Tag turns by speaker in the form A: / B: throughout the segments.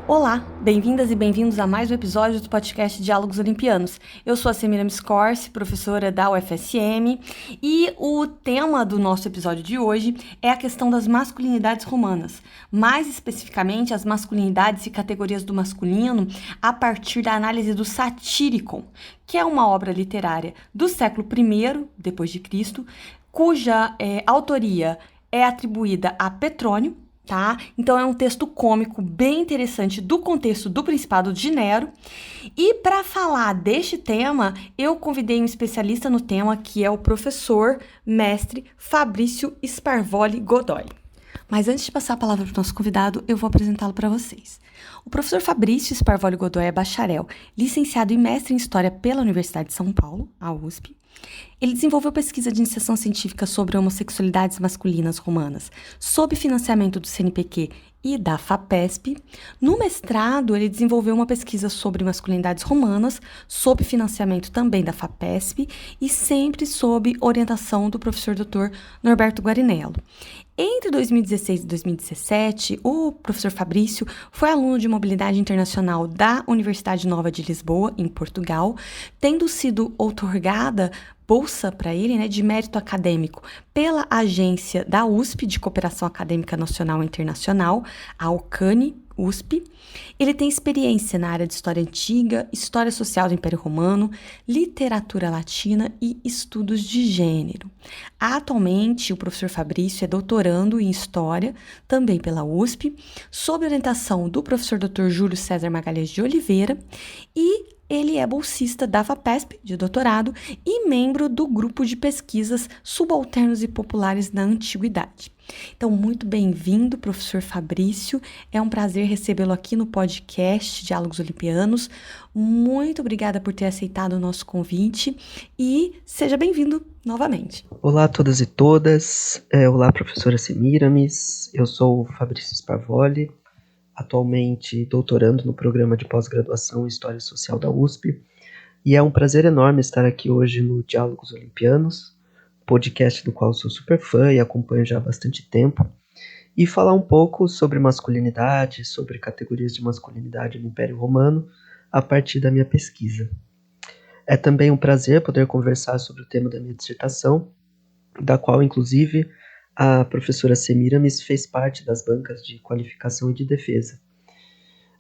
A: Olá, bem-vindas e bem-vindos a mais um episódio do podcast Diálogos Olimpianos. Eu sou a Semiramis Corsi, professora da UFSM, e o tema do nosso episódio de hoje é a questão das masculinidades romanas, mais especificamente as masculinidades e categorias do masculino a partir da análise do Satyricon, que é uma obra literária do século I depois de Cristo, cuja autoria é atribuída a Petrônio. Tá? Então é um texto cômico bem interessante do contexto do Principado de Nero. E para falar deste tema, eu convidei um especialista no tema, que é o professor mestre Fabrício Sparvoli Godoy. Mas antes de passar a palavra para o nosso convidado, eu vou apresentá-lo para vocês. O professor Fabrício Sparvoli Godoy é bacharel, licenciado e mestre em História pela Universidade de São Paulo, a USP. Ele desenvolveu pesquisa de iniciação científica sobre homossexualidades masculinas romanas, sob financiamento do CNPq e da FAPESP. No mestrado, ele desenvolveu uma pesquisa sobre masculinidades romanas, sob financiamento também da FAPESP e sempre sob orientação do professor Dr. Norberto Guarinello. Entre 2016 e 2017, o professor Fabrício foi aluno de mobilidade internacional da Universidade Nova de Lisboa, em Portugal, tendo sido outorgada bolsa para ele, de mérito acadêmico pela agência da USP de Cooperação Acadêmica Nacional e Internacional, a OCANI, USP. Ele tem experiência na área de História Antiga, História Social do Império Romano, Literatura Latina e Estudos de Gênero. Atualmente, o professor Fabrício é doutorando em História, também pela USP, sob orientação do professor Dr. Júlio César Magalhães de Oliveira, e ele é bolsista da FAPESP, de doutorado, e membro do grupo de pesquisas Subalternos e Populares na Antiguidade. Então, muito bem-vindo, professor Fabrício. É um prazer recebê-lo aqui no podcast Diálogos Olimpianos. Muito obrigada por ter aceitado o nosso convite e seja bem-vindo novamente.
B: Olá a todas e todas. Olá, professora Semiramis. Eu sou o Fabrício Sparvoli, atualmente doutorando no programa de pós-graduação em História Social da USP. E é um prazer enorme estar aqui hoje no Diálogos Olimpianos, podcast do qual sou super fã e acompanho já há bastante tempo, e falar um pouco sobre masculinidade, sobre categorias de masculinidade no Império Romano, a partir da minha pesquisa. É também um prazer poder conversar sobre o tema da minha dissertação, da qual, inclusive, a professora Semiramis fez parte das bancas de qualificação e de defesa.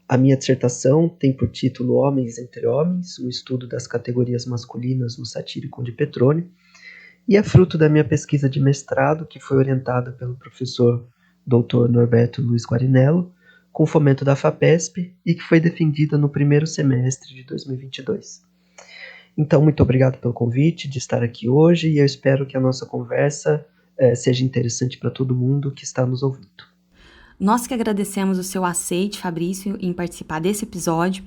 B: A minha dissertação tem por título Homens entre Homens, um estudo das categorias masculinas no Satyricon de Petrônio, e é fruto da minha pesquisa de mestrado, que foi orientada pelo professor Dr. Norberto Luiz Guarinello, com fomento da FAPESP, e que foi defendida no primeiro semestre de 2022. Então, muito obrigado pelo convite de estar aqui hoje, e eu espero que a nossa conversa seja interessante para todo mundo que está nos ouvindo.
A: Nós que agradecemos o seu aceite, Fabrício, em participar desse episódio.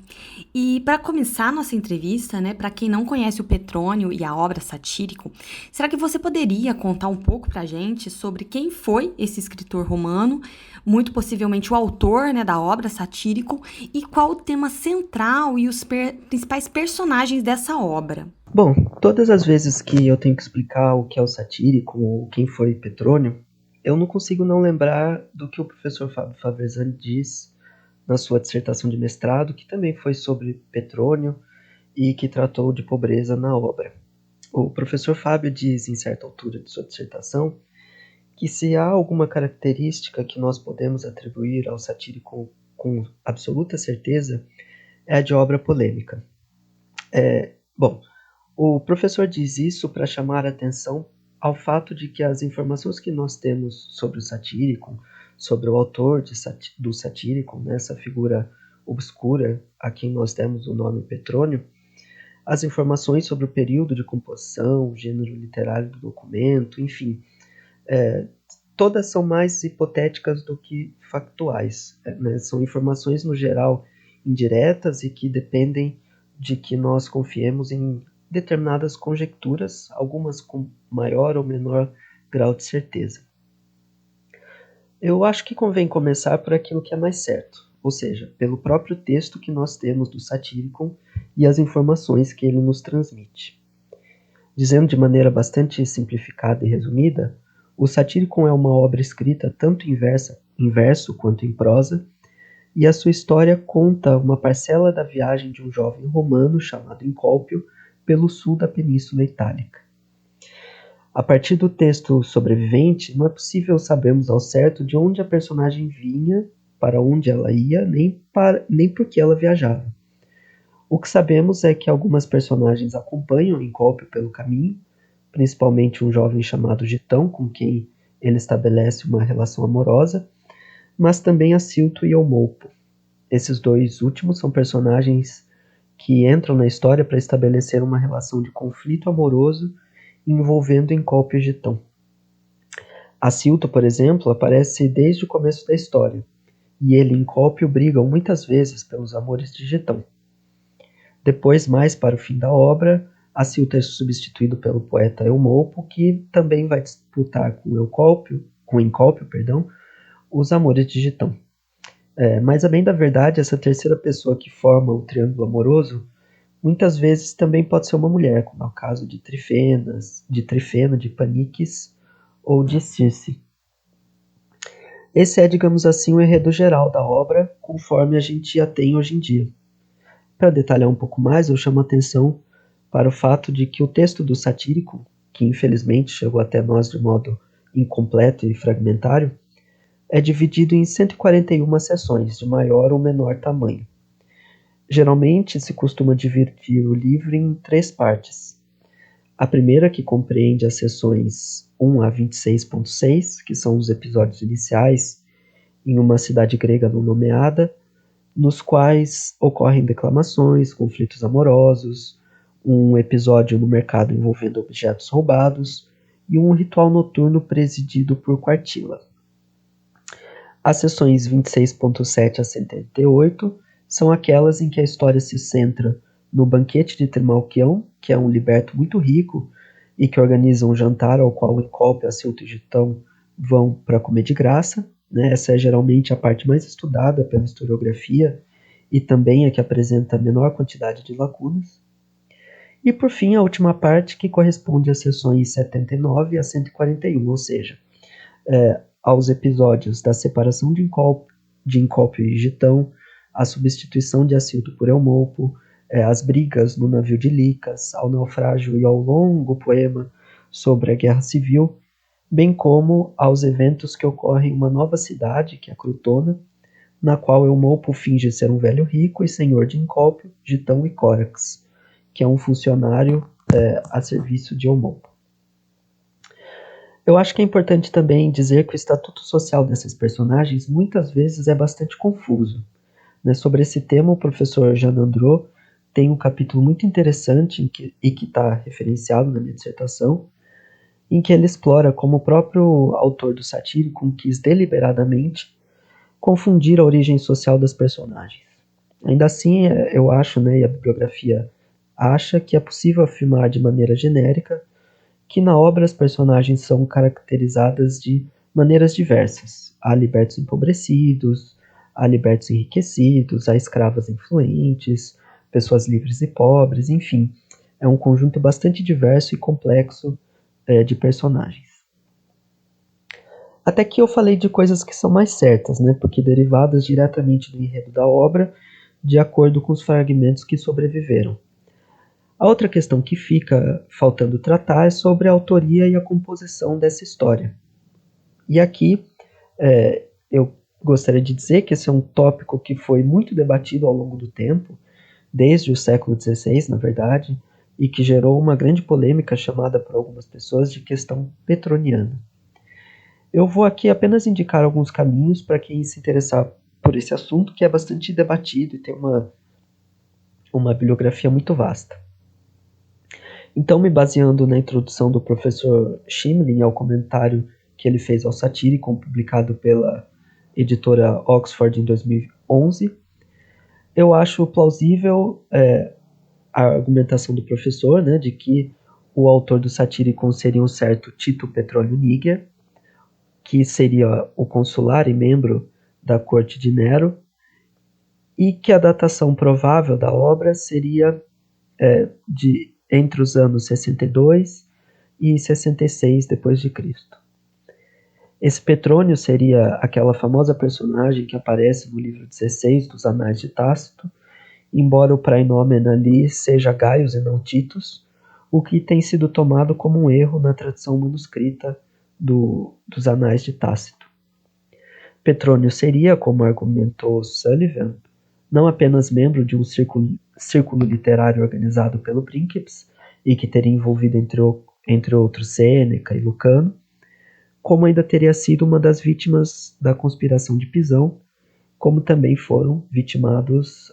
A: E para começar a nossa entrevista, para quem não conhece o Petrônio e a obra Satyricon, será que você poderia contar um pouco para a gente sobre quem foi esse escritor romano, muito possivelmente o autor da obra Satyricon, e qual o tema central e os principais personagens dessa obra?
B: Bom, todas as vezes que eu tenho que explicar o que é o Satyricon ou quem foi Petrônio, eu não consigo não lembrar do que o professor Fábio Faversani diz na sua dissertação de mestrado, que também foi sobre Petrônio e que tratou de pobreza na obra. O professor Fábio diz, em certa altura de sua dissertação, que se há alguma característica que nós podemos atribuir ao Satyricon com absoluta certeza, é a de obra polêmica. O professor diz isso para chamar a atenção ao fato de que as informações que nós temos sobre o Satyricon, sobre o autor do Satyricon, essa figura obscura a quem nós demos o nome Petrônio, as informações sobre o período de composição, o gênero literário do documento, enfim, todas são mais hipotéticas do que factuais. São informações, no geral, indiretas e que dependem de que nós confiemos em determinadas conjecturas, algumas com maior ou menor grau de certeza. Eu acho que convém começar por aquilo que é mais certo, ou seja, pelo próprio texto que nós temos do Satyricon e as informações que ele nos transmite. Dizendo de maneira bastante simplificada e resumida, o Satyricon é uma obra escrita tanto em verso quanto em prosa, e a sua história conta uma parcela da viagem de um jovem romano chamado Encólpio pelo sul da Península Itálica. A partir do texto sobrevivente, não é possível sabermos ao certo de onde a personagem vinha, para onde ela ia, nem por que ela viajava. O que sabemos é que algumas personagens acompanham Encólpio pelo caminho, principalmente um jovem chamado Gitão, com quem ele estabelece uma relação amorosa, mas também Acilto e Eumolpo. Esses dois últimos são personagens que entram na história para estabelecer uma relação de conflito amoroso envolvendo Encólpio e Gitão. Acilto, por exemplo, aparece desde o começo da história, e ele e Encólpio brigam muitas vezes pelos amores de Gitão. Depois, mais para o fim da obra, Acilto é substituído pelo poeta Eumolpo, que também vai disputar com Encólpio, os amores de Gitão. Mas, a bem da verdade, essa terceira pessoa que forma o triângulo amoroso muitas vezes também pode ser uma mulher, como é o caso de Trifena, de Paniques ou de Circe. Esse é, digamos assim, o enredo geral da obra, conforme a gente a tem hoje em dia. Para detalhar um pouco mais, eu chamo a atenção para o fato de que o texto do Satírico, que infelizmente chegou até nós de modo incompleto e fragmentário, é dividido em 141 seções, de maior ou menor tamanho. Geralmente se costuma dividir o livro em 3 partes. A primeira, que compreende as seções 1 a 26.6, que são os episódios iniciais em uma cidade grega não nomeada, nos quais ocorrem declamações, conflitos amorosos, um episódio no mercado envolvendo objetos roubados e um ritual noturno presidido por Quartila. As seções 26.7 a 78 são aquelas em que a história se centra no banquete de Trimalquião, que é um liberto muito rico e que organiza um jantar ao qual Encólpio, Acilto e Gitão vão para comer de graça. Essa é geralmente a parte mais estudada pela historiografia e também a que apresenta a menor quantidade de lacunas. E por fim, a última parte, que corresponde às seções 79 a 141, ou seja, aos episódios da separação de Encólpio e Gitão, a substituição de Acilto por Eumolpo, as brigas no navio de Licas, ao naufrágio e ao longo poema sobre a guerra civil, bem como aos eventos que ocorrem em uma nova cidade, que é Crotona, na qual Eumolpo finge ser um velho rico e senhor de Encólpio, Gitão e Córax, que é um funcionário a serviço de Eumolpo. Eu acho que é importante também dizer que o estatuto social desses personagens muitas vezes é bastante confuso. Sobre esse tema, o professor Jean Androt tem um capítulo muito interessante e que está referenciado na minha dissertação, em que ele explora como o próprio autor do Satírico quis deliberadamente confundir a origem social das personagens. Ainda assim, eu acho, e a bibliografia acha, que é possível afirmar de maneira genérica que na obra as personagens são caracterizadas de maneiras diversas. Há libertos empobrecidos, há libertos enriquecidos, há escravas influentes, pessoas livres e pobres, enfim. É um conjunto bastante diverso e complexo de personagens. Até que eu falei de coisas que são mais certas, porque derivadas diretamente do enredo da obra, de acordo com os fragmentos que sobreviveram. A outra questão que fica faltando tratar é sobre a autoria e a composição dessa história. E aqui eu gostaria de dizer que esse é um tópico que foi muito debatido ao longo do tempo, desde o século XVI, na verdade, e que gerou uma grande polêmica chamada por algumas pessoas de questão petroniana. Eu vou aqui apenas indicar alguns caminhos para quem se interessar por esse assunto, que é bastante debatido e tem uma bibliografia muito vasta. Então, me baseando na introdução do professor Schimlin ao comentário que ele fez ao Satyricon, publicado pela editora Oxford em 2011, eu acho plausível a argumentação do professor, de que o autor do Satyricon seria um certo Tito Petróleo Níger, que seria o consular e membro da corte de Nero, e que a datação provável da obra seria entre os anos 62 e 66 depois de Cristo. Esse Petrônio seria aquela famosa personagem que aparece no livro 16 dos Anais de Tácito, embora o praenomen ali seja Gaius e não Titus, o que tem sido tomado como um erro na tradição manuscrita dos Anais de Tácito. Petrônio seria, como argumentou Sullivan, não apenas membro de um círculo literário organizado pelo Princeps, e que teria envolvido, entre outros, Sêneca e Lucano, como ainda teria sido uma das vítimas da conspiração de Pisão, como também foram vitimados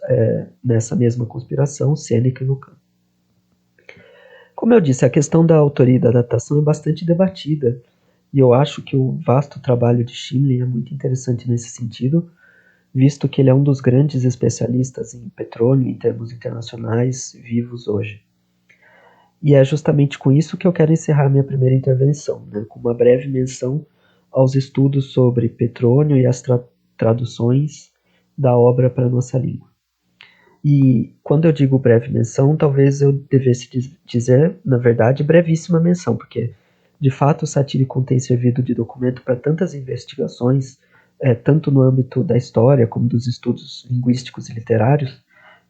B: nessa mesma conspiração Sêneca e Lucano. Como eu disse, a questão da autoria e da datação é bastante debatida, e eu acho que o vasto trabalho de Schimli é muito interessante nesse sentido, visto que ele é um dos grandes especialistas em Petrônio em termos internacionais vivos hoje. E é justamente com isso que eu quero encerrar minha primeira intervenção, com uma breve menção aos estudos sobre Petrônio e as traduções da obra para a nossa língua. E quando eu digo breve menção, talvez eu devesse dizer, na verdade, brevíssima menção, porque, de fato, o Satyricon tem servido de documento para tantas investigações, tanto no âmbito da história como dos estudos linguísticos e literários,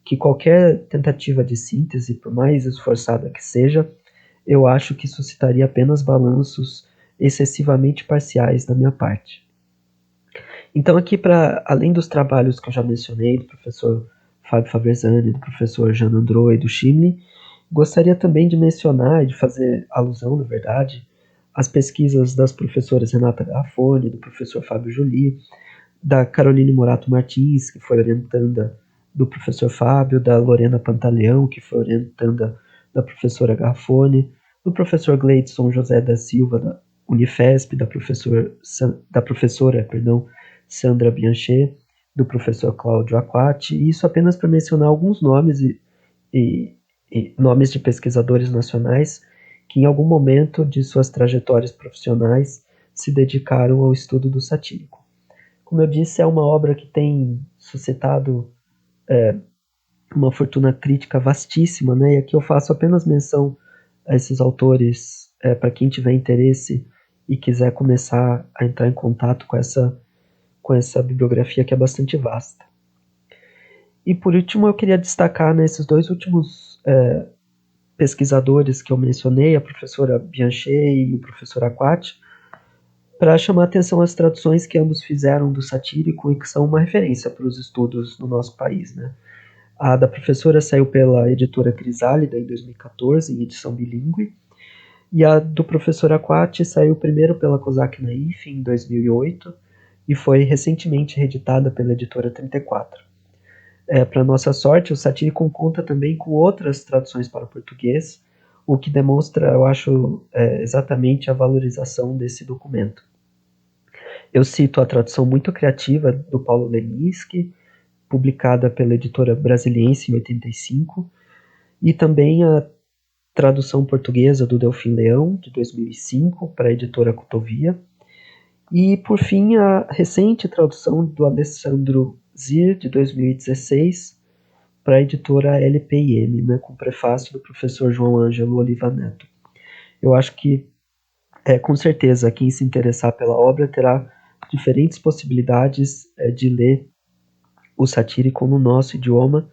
B: que qualquer tentativa de síntese, por mais esforçada que seja, eu acho que suscitaria apenas balanços excessivamente parciais da minha parte. Então aqui, além dos trabalhos que eu já mencionei, do professor Fábio Faversani, do professor Jean Androu e do Schimli, gostaria também de mencionar e de fazer alusão, na verdade, às pesquisas das professoras Renata Garrafoni, do professor Fábio Joly, da Caroline Morato Martins, que foi orientanda do professor Fábio, da Lorena Pantaleão, que foi orientanda da professora Garrafoni, do professor Gleidson José da Silva, da Unifesp, da professora Sandra Bianchet, do professor Cláudio Aquati, e isso apenas para mencionar alguns nomes e nomes de pesquisadores nacionais que em algum momento de suas trajetórias profissionais se dedicaram ao estudo do satírico. Como eu disse, é uma obra que tem suscitado uma fortuna crítica vastíssima, e aqui eu faço apenas menção a esses autores para quem tiver interesse e quiser começar a entrar em contato com essa bibliografia que é bastante vasta. E por último eu queria destacar esses dois últimos pesquisadores que eu mencionei, a professora Bianchet e o professor Aquati, para chamar a atenção às traduções que ambos fizeram do satírico e que são uma referência para os estudos no nosso país. A da professora saiu pela editora Crisálida em 2014, em edição bilíngue, e a do professor Aquati saiu primeiro pela Cosac Naif em 2008 e foi recentemente reeditada pela editora 34. Para nossa sorte, o Satyricon conta também com outras traduções para o português, o que demonstra, eu acho, exatamente a valorização desse documento. Eu cito a tradução muito criativa do Paulo Leminski, publicada pela editora Brasiliense em 85, e também a tradução portuguesa do Delfim Leão, de 2005, para a editora Cotovia, e, por fim, a recente tradução do Alessandro Zir, de 2016, para a editora LPIM, com prefácio do professor João Ângelo Oliva Neto. Eu acho que, com certeza, quem se interessar pela obra terá diferentes possibilidades de ler o Satyricon no nosso idioma,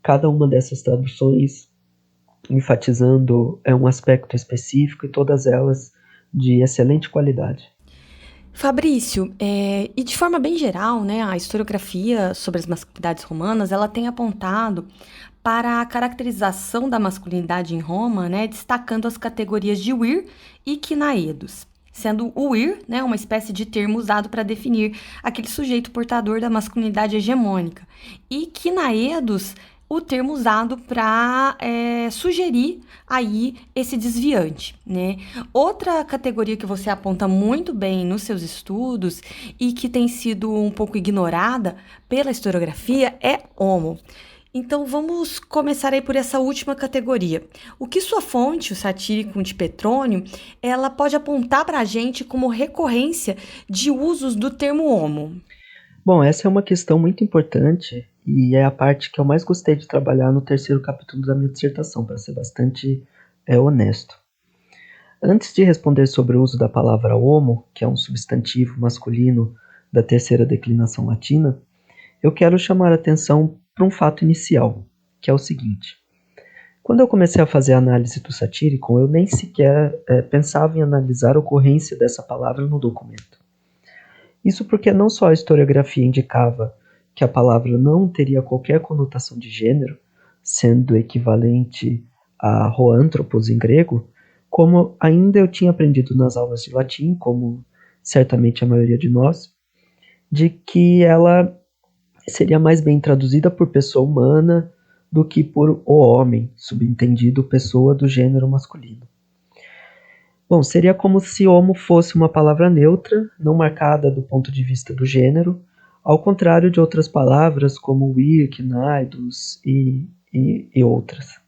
B: cada uma dessas traduções enfatizando um aspecto específico e todas elas de excelente qualidade.
A: Fabrício, e de forma bem geral, a historiografia sobre as masculinidades romanas, ela tem apontado para a caracterização da masculinidade em Roma, destacando as categorias de vir e quinaedos, sendo o vir, uma espécie de termo usado para definir aquele sujeito portador da masculinidade hegemônica, e quinaedos, o termo usado para sugerir aí esse desviante, Outra categoria que você aponta muito bem nos seus estudos e que tem sido um pouco ignorada pela historiografia é homo. Então vamos começar aí por essa última categoria. O que sua fonte, o Satyricon de Petrônio, ela pode apontar para a gente como recorrência de usos do termo homo?
B: Bom, essa é uma questão muito importante e é a parte que eu mais gostei de trabalhar no terceiro capítulo da minha dissertação, para ser bastante honesto. Antes de responder sobre o uso da palavra homo, que é um substantivo masculino da terceira declinação latina, eu quero chamar a atenção para um fato inicial, que é o seguinte. Quando eu comecei a fazer a análise do Satyricon, eu nem sequer pensava em analisar a ocorrência dessa palavra no documento. Isso porque não só a historiografia indicava que a palavra não teria qualquer conotação de gênero, sendo equivalente a hoanthropos em grego, como ainda eu tinha aprendido nas aulas de latim, como certamente a maioria de nós, de que ela seria mais bem traduzida por pessoa humana do que por o homem, subentendido pessoa do gênero masculino. Bom, seria como se homo fosse uma palavra neutra, não marcada do ponto de vista do gênero, ao contrário de outras palavras como wir, naidos e outras.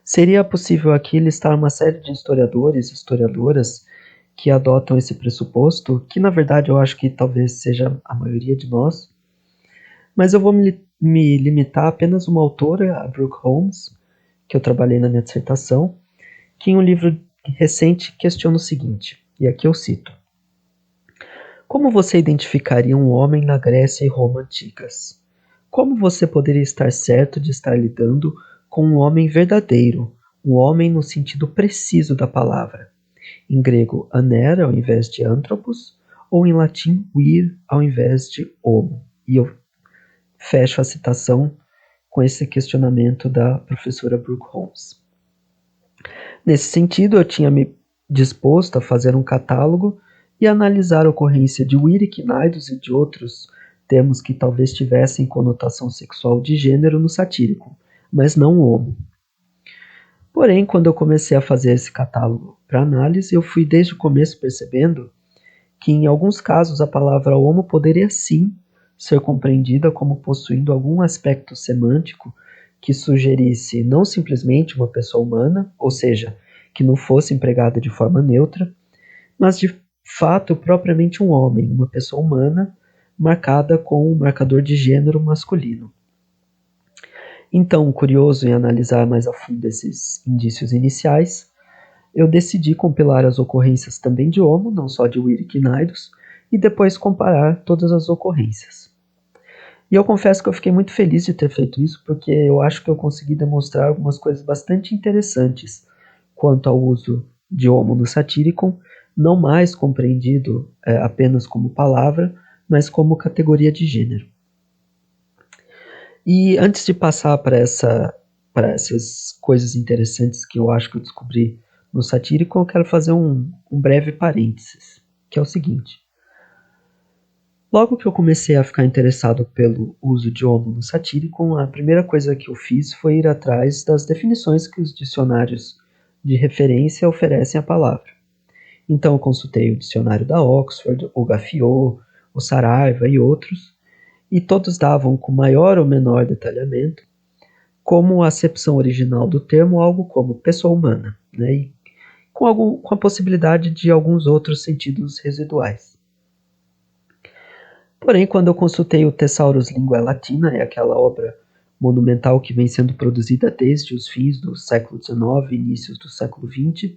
B: Seria possível aqui listar uma série de historiadores e historiadoras que adotam esse pressuposto, que na verdade eu acho que talvez seja a maioria de nós, mas eu vou me limitar a apenas uma autora, a Brooke Holmes, que eu trabalhei na minha dissertação, que em um livro recente questiona o seguinte, e aqui eu cito. Como você identificaria um homem na Grécia e Roma antigas? Como você poderia estar certo de estar lidando com um homem verdadeiro, um homem no sentido preciso da palavra? Em grego, aner ao invés de anthropos, ou em latim, vir ao invés de homo. E eu fecho a citação com esse questionamento da professora Brooke Holmes. Nesse sentido, eu tinha me disposto a fazer um catálogo e analisar a ocorrência de wiriquinaidos e de outros termos que talvez tivessem conotação sexual de gênero no satírico, mas não homo. Porém, quando eu comecei a fazer esse catálogo para análise, eu fui desde o começo percebendo que em alguns casos a palavra homo poderia sim ser compreendida como possuindo algum aspecto semântico que sugerisse não simplesmente uma pessoa humana, ou seja, que não fosse empregada de forma neutra, mas de fato propriamente um homem, uma pessoa humana, marcada com um marcador de gênero masculino. Então, curioso em analisar mais a fundo esses indícios iniciais, eu decidi compilar as ocorrências também de homo, não só de wiriquinaidos, e depois comparar todas as ocorrências. E eu confesso que eu fiquei muito feliz de ter feito isso, porque eu acho que eu consegui demonstrar algumas coisas bastante interessantes quanto ao uso de homo no Satyricon, não mais compreendido apenas como palavra, mas como categoria de gênero. E antes de passar para essas coisas interessantes que eu acho que eu descobri no Satyricon, eu quero fazer um breve parênteses, que é o seguinte. Logo que eu comecei a ficar interessado pelo uso de homo no Satyricon, a primeira coisa que eu fiz foi ir atrás das definições que os dicionários de referência oferecem à palavra. Então eu consultei o dicionário da Oxford, o Gaffiot, o Saraiva e outros, e todos davam com maior ou menor detalhamento como a acepção original do termo algo como pessoa humana, né, e com a possibilidade de alguns outros sentidos residuais. Porém, quando eu consultei o Thesaurus Linguae Latina, é aquela obra monumental que vem sendo produzida desde os fins do século XIX e inícios do século XX,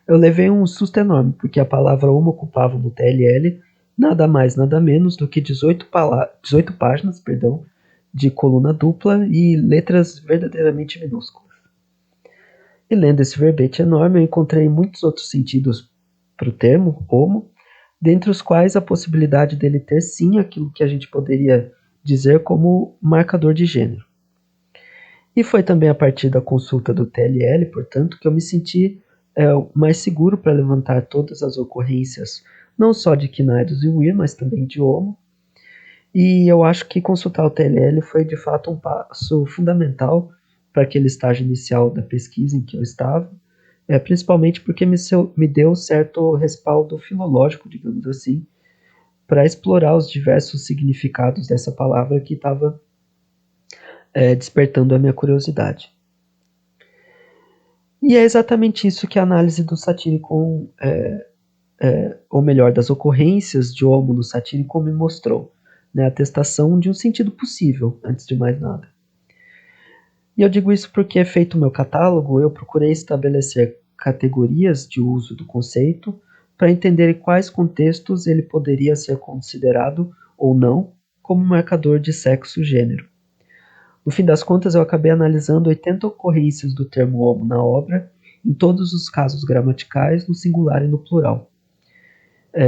B: eu levei um susto enorme, porque a palavra homo ocupava no TLL nada mais, nada menos do que 18 páginas de coluna dupla e letras verdadeiramente minúsculas. E lendo esse verbete enorme, eu encontrei muitos outros sentidos para o termo homo, dentre os quais a possibilidade dele ter sim aquilo que a gente poderia dizer como marcador de gênero. E foi também a partir da consulta do TLL, portanto, que eu me senti mais seguro para levantar todas as ocorrências, não só de quinaidos e wir, mas também de homo. E eu acho que consultar o TLL foi de fato um passo fundamental para aquele estágio inicial da pesquisa em que eu estava, principalmente porque me deu certo respaldo filológico, digamos assim, para explorar os diversos significados dessa palavra que estava despertando a minha curiosidade. E é exatamente isso que a análise do Satyricon, ou melhor, das ocorrências de homo no Satyricon me mostrou, né, a atestação de um sentido possível, antes de mais nada. E eu digo isso porque, feito o meu catálogo, eu procurei estabelecer categorias de uso do conceito para entender em quais contextos ele poderia ser considerado ou não como marcador de sexo e gênero. No fim das contas, eu acabei analisando 80 ocorrências do termo homo na obra, em todos os casos gramaticais, no singular e no plural.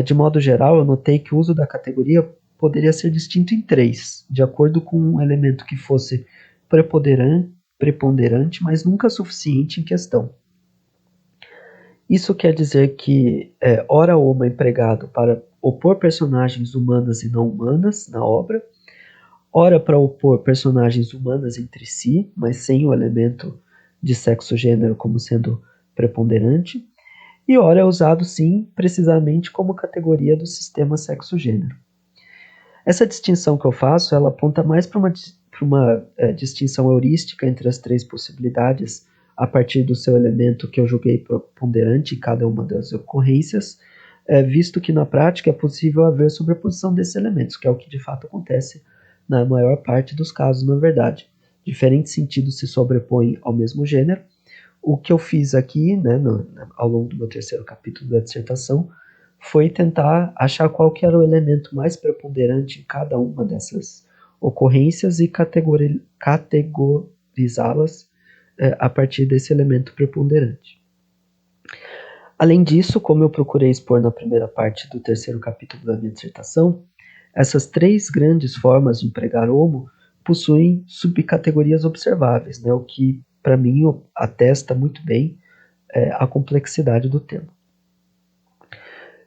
B: De modo geral, eu notei que o uso da categoria poderia ser distinto em 3, de acordo com um elemento que fosse preponderante, mas nunca suficiente em questão. Isso quer dizer que, ora homo é empregado para opor personagens humanas e não humanas na obra, ora para opor personagens humanas entre si, mas sem o elemento de sexo-gênero como sendo preponderante, e ora é usado sim precisamente como categoria do sistema sexo-gênero. Essa distinção que eu faço, ela aponta mais para uma distinção heurística entre as 3 possibilidades a partir do seu elemento que eu julguei preponderante em cada uma das ocorrências, visto que na prática é possível haver sobreposição desses elementos, que é o que de fato acontece na maior parte dos casos, na verdade. Diferentes sentidos se sobrepõem ao mesmo gênero. O que eu fiz aqui, ao longo do meu 3º capítulo da dissertação, foi tentar achar qual que era o elemento mais preponderante em cada uma dessas ocorrências e categorizá-las a partir desse elemento preponderante. Além disso, como eu procurei expor na primeira parte do 3º capítulo da minha dissertação, essas 3 grandes formas de empregar homo possuem subcategorias observáveis, o que, para mim, atesta muito bem a complexidade do tema.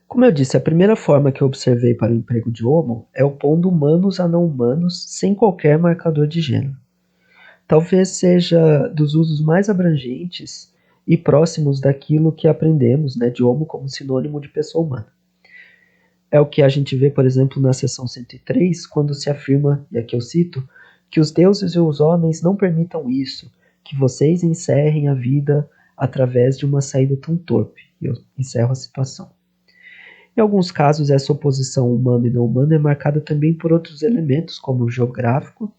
B: Como eu disse, a primeira forma que eu observei para o emprego de homo é opondo humanos a não humanos sem qualquer marcador de gênero. Talvez seja dos usos mais abrangentes e próximos daquilo que aprendemos de homo como sinônimo de pessoa humana. É o que a gente vê, por exemplo, na seção 103, quando se afirma, e aqui eu cito, que os deuses e os homens não permitam isso, que vocês encerrem a vida através de uma saída tão torpe. E eu encerro a citação. Em alguns casos, essa oposição humano e não humano é marcada também por outros elementos, como o geográfico,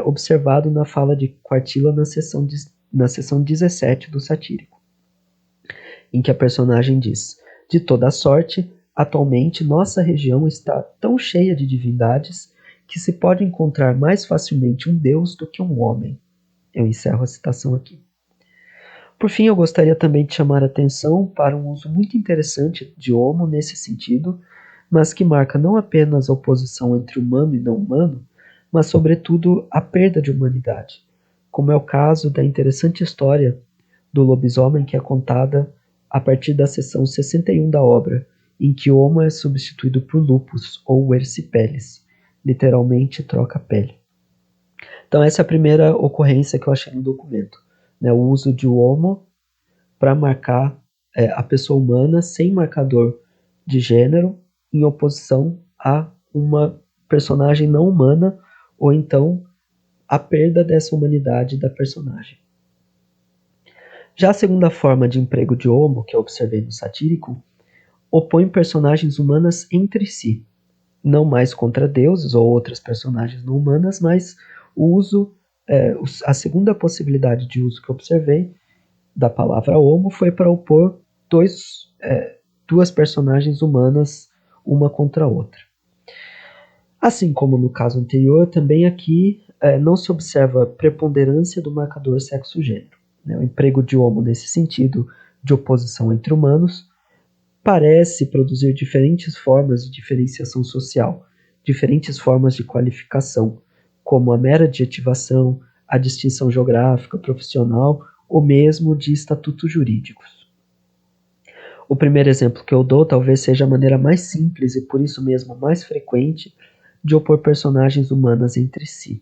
B: observado na fala de Quartila na seção 17 do Satírico, em que a personagem diz: de toda sorte, atualmente nossa região está tão cheia de divindades que se pode encontrar mais facilmente um deus do que um homem. Eu encerro a citação aqui. Por fim, eu gostaria também de chamar a atenção para um uso muito interessante de homo nesse sentido, mas que marca não apenas a oposição entre humano e não humano, mas sobretudo a perda de humanidade, como é o caso da interessante história do lobisomem que é contada a partir da seção 61 da obra, em que homo é substituído por lupus ou ersipélis, literalmente troca pele. Então essa é a primeira ocorrência que eu achei no documento, o uso de homo para marcar a pessoa humana sem marcador de gênero em oposição a uma personagem não humana, ou então a perda dessa humanidade da personagem. Já a segunda forma de emprego de homo, que eu observei no Satírico, opõe personagens humanas entre si, não mais contra deuses ou outras personagens não humanas, mas o uso, a segunda possibilidade de uso que eu observei da palavra homo foi para opor duas personagens humanas uma contra a outra. Assim como no caso anterior, também aqui não se observa preponderância do marcador sexo-gênero. O emprego de homo nesse sentido de oposição entre humanos parece produzir diferentes formas de diferenciação social, diferentes formas de qualificação, como a mera adjetivação, a distinção geográfica, profissional ou mesmo de estatutos jurídicos. O primeiro exemplo que eu dou talvez seja a maneira mais simples e por isso mesmo mais frequente de opor personagens humanas entre si.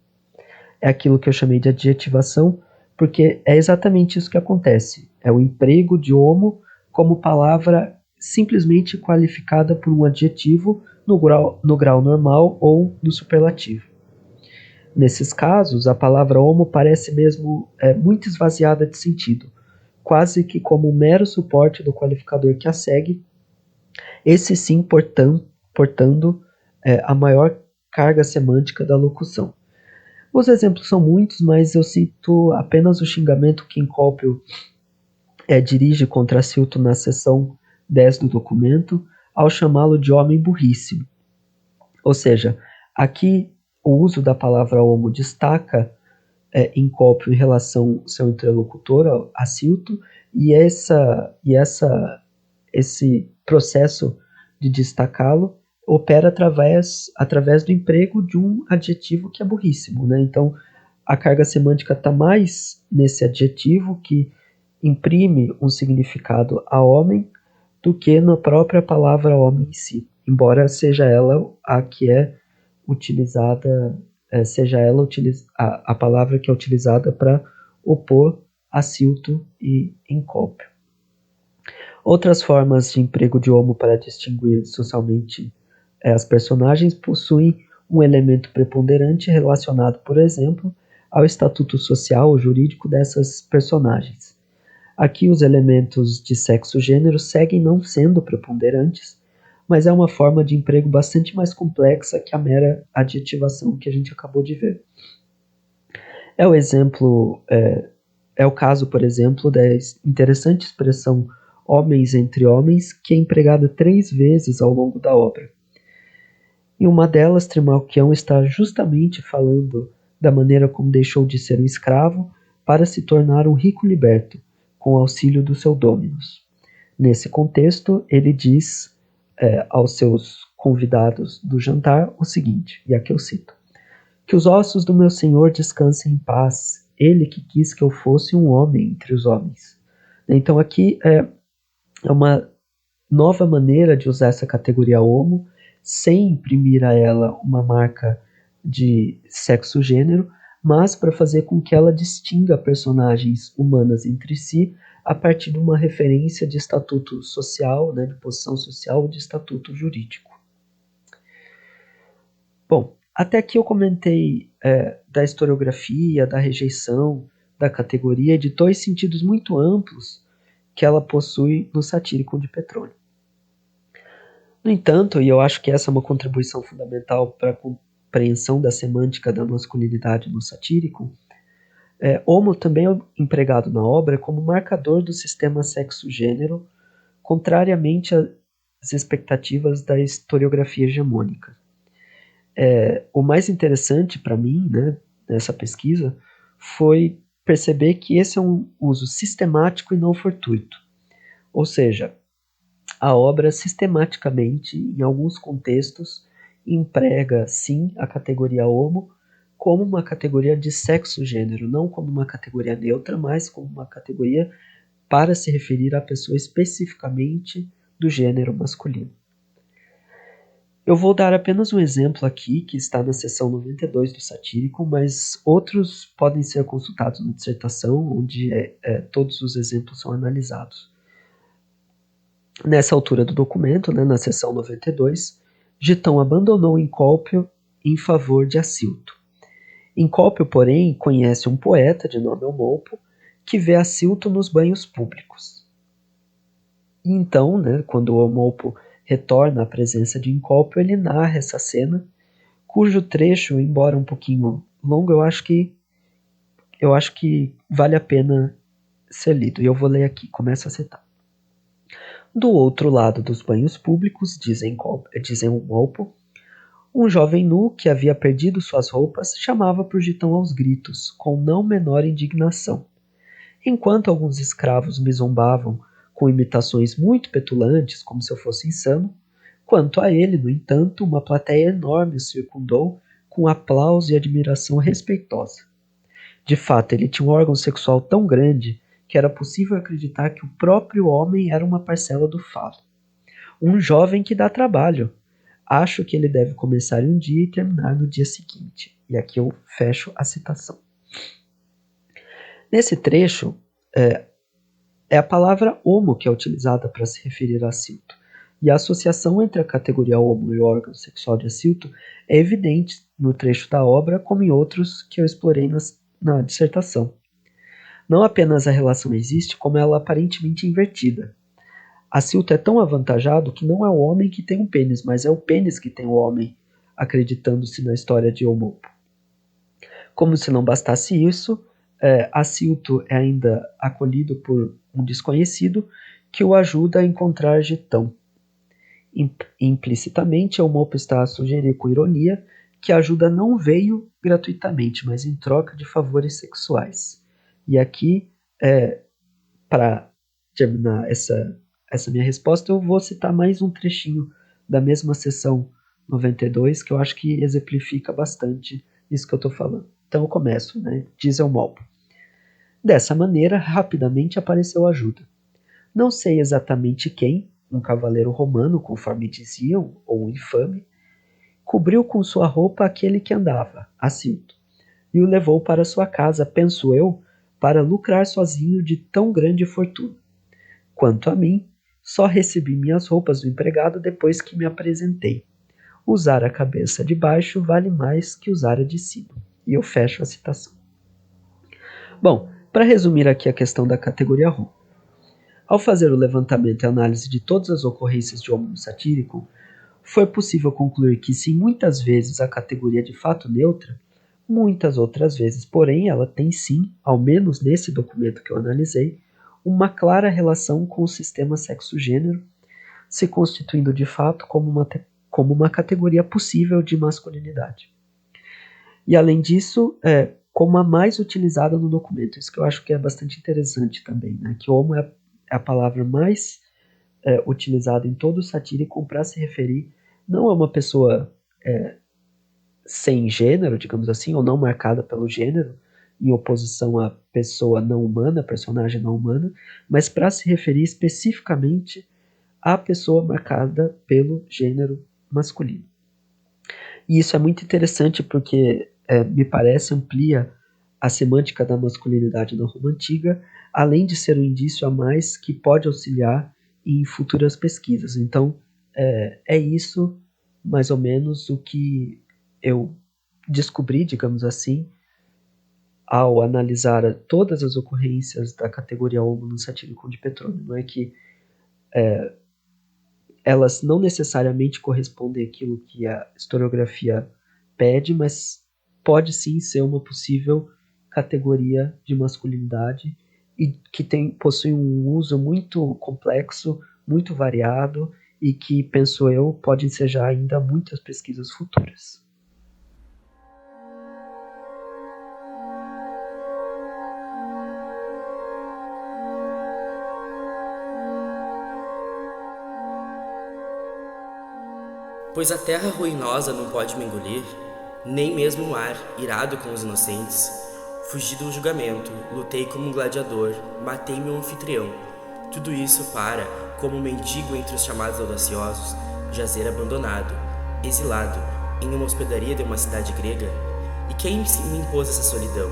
B: É aquilo que eu chamei de adjetivação, porque é exatamente isso que acontece. É o emprego de homo como palavra simplesmente qualificada por um adjetivo no grau normal ou no superlativo. Nesses casos, a palavra homo parece mesmo muito esvaziada de sentido, quase que como um mero suporte do qualificador que a segue, esse sim portando a maior carga semântica da locução. Os exemplos são muitos, mas eu cito apenas o xingamento que Quíncópio dirige contra Assilto na seção 10 do documento, ao chamá-lo de homem burríssimo. Ou seja, aqui o uso da palavra homo destaca Encópio em relação ao seu interlocutor, Assilto, e esse processo de destacá-lo opera através do emprego de um adjetivo que é burríssimo, né? Então, a carga semântica está mais nesse adjetivo que imprime um significado a homem do que na própria palavra homem em si, embora seja ela a que é utilizada, a palavra que é utilizada para opor Assilto e Encópio. Outras formas de emprego de homo para distinguir socialmente as personagens possuem um elemento preponderante relacionado, por exemplo, ao estatuto social ou jurídico dessas personagens. Aqui os elementos de sexo e gênero seguem não sendo preponderantes, mas é uma forma de emprego bastante mais complexa que a mera adjetivação que a gente acabou de ver. É o caso, por exemplo, da interessante expressão homens entre homens, que é empregada 3 vezes ao longo da obra. Em uma delas, Trimalquião está justamente falando da maneira como deixou de ser um escravo para se tornar um rico liberto, com o auxílio do seu dominus. Nesse contexto, ele diz aos seus convidados do jantar o seguinte, e aqui eu cito: que os ossos do meu senhor descansem em paz, ele que quis que eu fosse um homem entre os homens. Então aqui é uma nova maneira de usar essa categoria homo, sem imprimir a ela uma marca de sexo-gênero, mas para fazer com que ela distinga personagens humanas entre si a partir de uma referência de estatuto social, né, de posição social ou de estatuto jurídico. Bom, até aqui eu comentei da historiografia, da rejeição, da categoria, de 2 sentidos muito amplos que ela possui no satírico de Petrônio. No entanto, e eu acho que essa é uma contribuição fundamental para a compreensão da semântica da masculinidade no satírico, homo também é empregado na obra como marcador do sistema sexo-gênero, contrariamente às expectativas da historiografia hegemônica. O mais interessante para mim, né, nessa pesquisa, foi perceber que esse é um uso sistemático e não fortuito. Ou seja, a obra sistematicamente, em alguns contextos, emprega sim a categoria homo como uma categoria de sexo-gênero, não como uma categoria neutra, mas como uma categoria para se referir à pessoa especificamente do gênero masculino. Eu vou dar apenas um exemplo aqui, que está na seção 92 do satírico, mas outros podem ser consultados na dissertação, onde todos os exemplos são analisados. Nessa altura do documento, né, na seção 92, Gitão abandonou Encópio em favor de Assilto. Encópio, porém, conhece um poeta de nome Eumolpo, que vê Assilto nos banhos públicos. E então, né, quando o Eumolpo retorna à presença de Encópio, ele narra essa cena, cujo trecho, embora um pouquinho longo, eu acho que vale a pena ser lido. E eu vou ler aqui, começa a citar. Do outro lado dos banhos públicos, dizem Eumolpo, um jovem nu que havia perdido suas roupas chamava por Gitão aos gritos, com não menor indignação. Enquanto alguns escravos me zombavam com imitações muito petulantes, como se eu fosse insano, quanto a ele, no entanto, uma plateia enorme o circundou com aplauso e admiração respeitosa. De fato, ele tinha um órgão sexual tão grande que era possível acreditar que o próprio homem era uma parcela do falo. Um jovem que dá trabalho. Acho que ele deve começar em um dia e terminar no dia seguinte. E aqui eu fecho a citação. Nesse trecho, é a palavra homo que é utilizada para se referir a Assilto. E a associação entre a categoria homo e o órgão sexual de Assilto é evidente no trecho da obra, como em outros que eu explorei na dissertação. Não apenas a relação existe, como ela é aparentemente invertida. Assilto é tão avantajado que não é o homem que tem um pênis, mas é o pênis que tem o homem, acreditando-se na história de Eumolpo. Como se não bastasse isso, Acilto é ainda acolhido por um desconhecido que o ajuda a encontrar Getão. Implicitamente, o Mopo está a sugerir com ironia que a ajuda não veio gratuitamente, mas em troca de favores sexuais. E aqui, para terminar essa minha resposta, eu vou citar mais um trechinho da mesma sessão 92, que eu acho que exemplifica bastante isso que eu estou falando. Então eu começo, né? Diz o Mopo. Dessa maneira, rapidamente apareceu ajuda. Não sei exatamente quem, um cavaleiro romano, conforme diziam, ou um infame, cobriu com sua roupa aquele que andava, Acilto, e o levou para sua casa, penso eu, para lucrar sozinho de tão grande fortuna. Quanto a mim, só recebi minhas roupas do empregado depois que me apresentei. Usar a cabeça de baixo vale mais que usar a de cima. E eu fecho a citação. Bom, para resumir aqui a questão da categoria roupa. Ao fazer o levantamento e análise de todas as ocorrências de homo satírico, foi possível concluir que, se muitas vezes a categoria é de fato neutra, muitas outras vezes, porém, ela tem sim, ao menos nesse documento que eu analisei, uma clara relação com o sistema sexo-gênero, se constituindo de fato como uma categoria possível de masculinidade. E além disso, como a mais utilizada no documento, isso que eu acho que é bastante interessante também, né? Que homo é a palavra mais utilizada em todo o satírico para se referir não a uma pessoa sem gênero, digamos assim, ou não marcada pelo gênero, em oposição à pessoa não humana, personagem não humana, mas para se referir especificamente à pessoa marcada pelo gênero masculino. E isso é muito interessante porque, me parece, amplia a semântica da masculinidade na Roma Antiga, além de ser um indício a mais que pode auxiliar em futuras pesquisas. Então, é isso, mais ou menos, o que eu descobri, digamos assim, ao analisar todas as ocorrências da categoria homo no satírico de Petrônio. Não é que elas não necessariamente correspondem àquilo que a historiografia pede, mas pode sim ser uma possível categoria de masculinidade e que possui um uso muito complexo, muito variado e que, penso eu, pode ensejar ainda muitas pesquisas futuras.
C: Pois a terra ruinosa não pode me engolir, nem mesmo o mar, irado com os inocentes. Fugi do julgamento, lutei como um gladiador, matei meu anfitrião. Tudo isso para, como um mendigo entre os chamados audaciosos, jazer abandonado, exilado, em uma hospedaria de uma cidade grega. E quem me impôs essa solidão?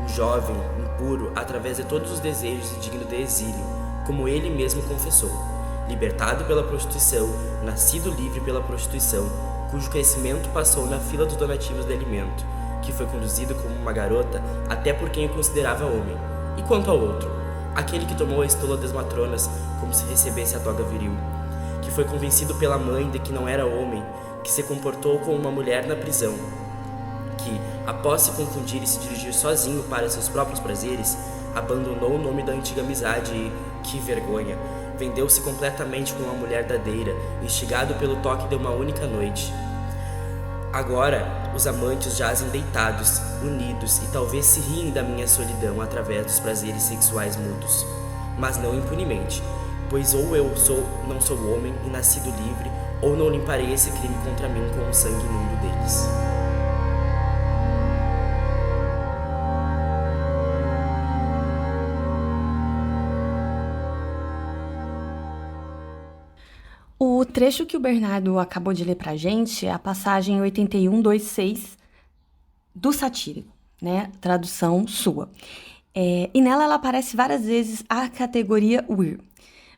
C: Um jovem, impuro, através de todos os desejos e digno de exílio, como ele mesmo confessou. Libertado pela prostituição, nascido livre pela prostituição, cujo crescimento passou na fila dos donativos de alimento, que foi conduzido como uma garota até por quem o considerava homem. E quanto ao outro, aquele que tomou a estola das matronas como se recebesse a toga viril, que foi convencido pela mãe de que não era homem, que se comportou como uma mulher na prisão, que, após se confundir e se dirigir sozinho para seus próprios prazeres, abandonou o nome da antiga amizade e, que vergonha, vendeu-se completamente como uma mulher dadeira, instigado pelo toque de uma única noite. Agora, os amantes jazem deitados, unidos e talvez se riem da minha solidão através dos prazeres sexuais mudos. Mas não impunemente, pois ou eu não sou homem e nascido livre, ou não limparei esse crime contra mim com o sangue imundo deles.
A: O trecho que o Bernardo acabou de ler pra gente é a passagem 8126 do Satírico, né? Tradução sua. E nela ela aparece várias vezes a categoria weir.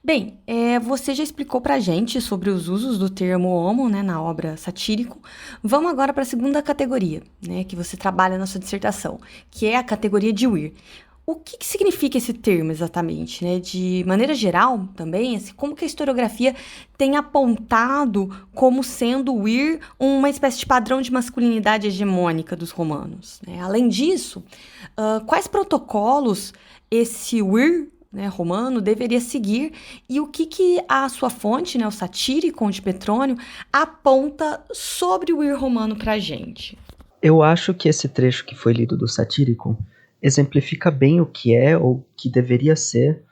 A: Bem, você já explicou pra gente sobre os usos do termo homo, né, na obra Satírico. Vamos agora para a segunda categoria, né, que você trabalha na sua dissertação, que é a categoria de weir. O que significa esse termo exatamente, né? De maneira geral, também, assim, como que a historiografia tem apontado como sendo o ir uma espécie de padrão de masculinidade hegemônica dos romanos, né? Além disso, quais protocolos esse ir, né, romano deveria seguir e o que a sua fonte, né, o Satyricon de Petrônio, aponta sobre o ir romano para a gente?
B: Eu acho que esse trecho que foi lido do Satyricon exemplifica bem o que é ou que deveria ser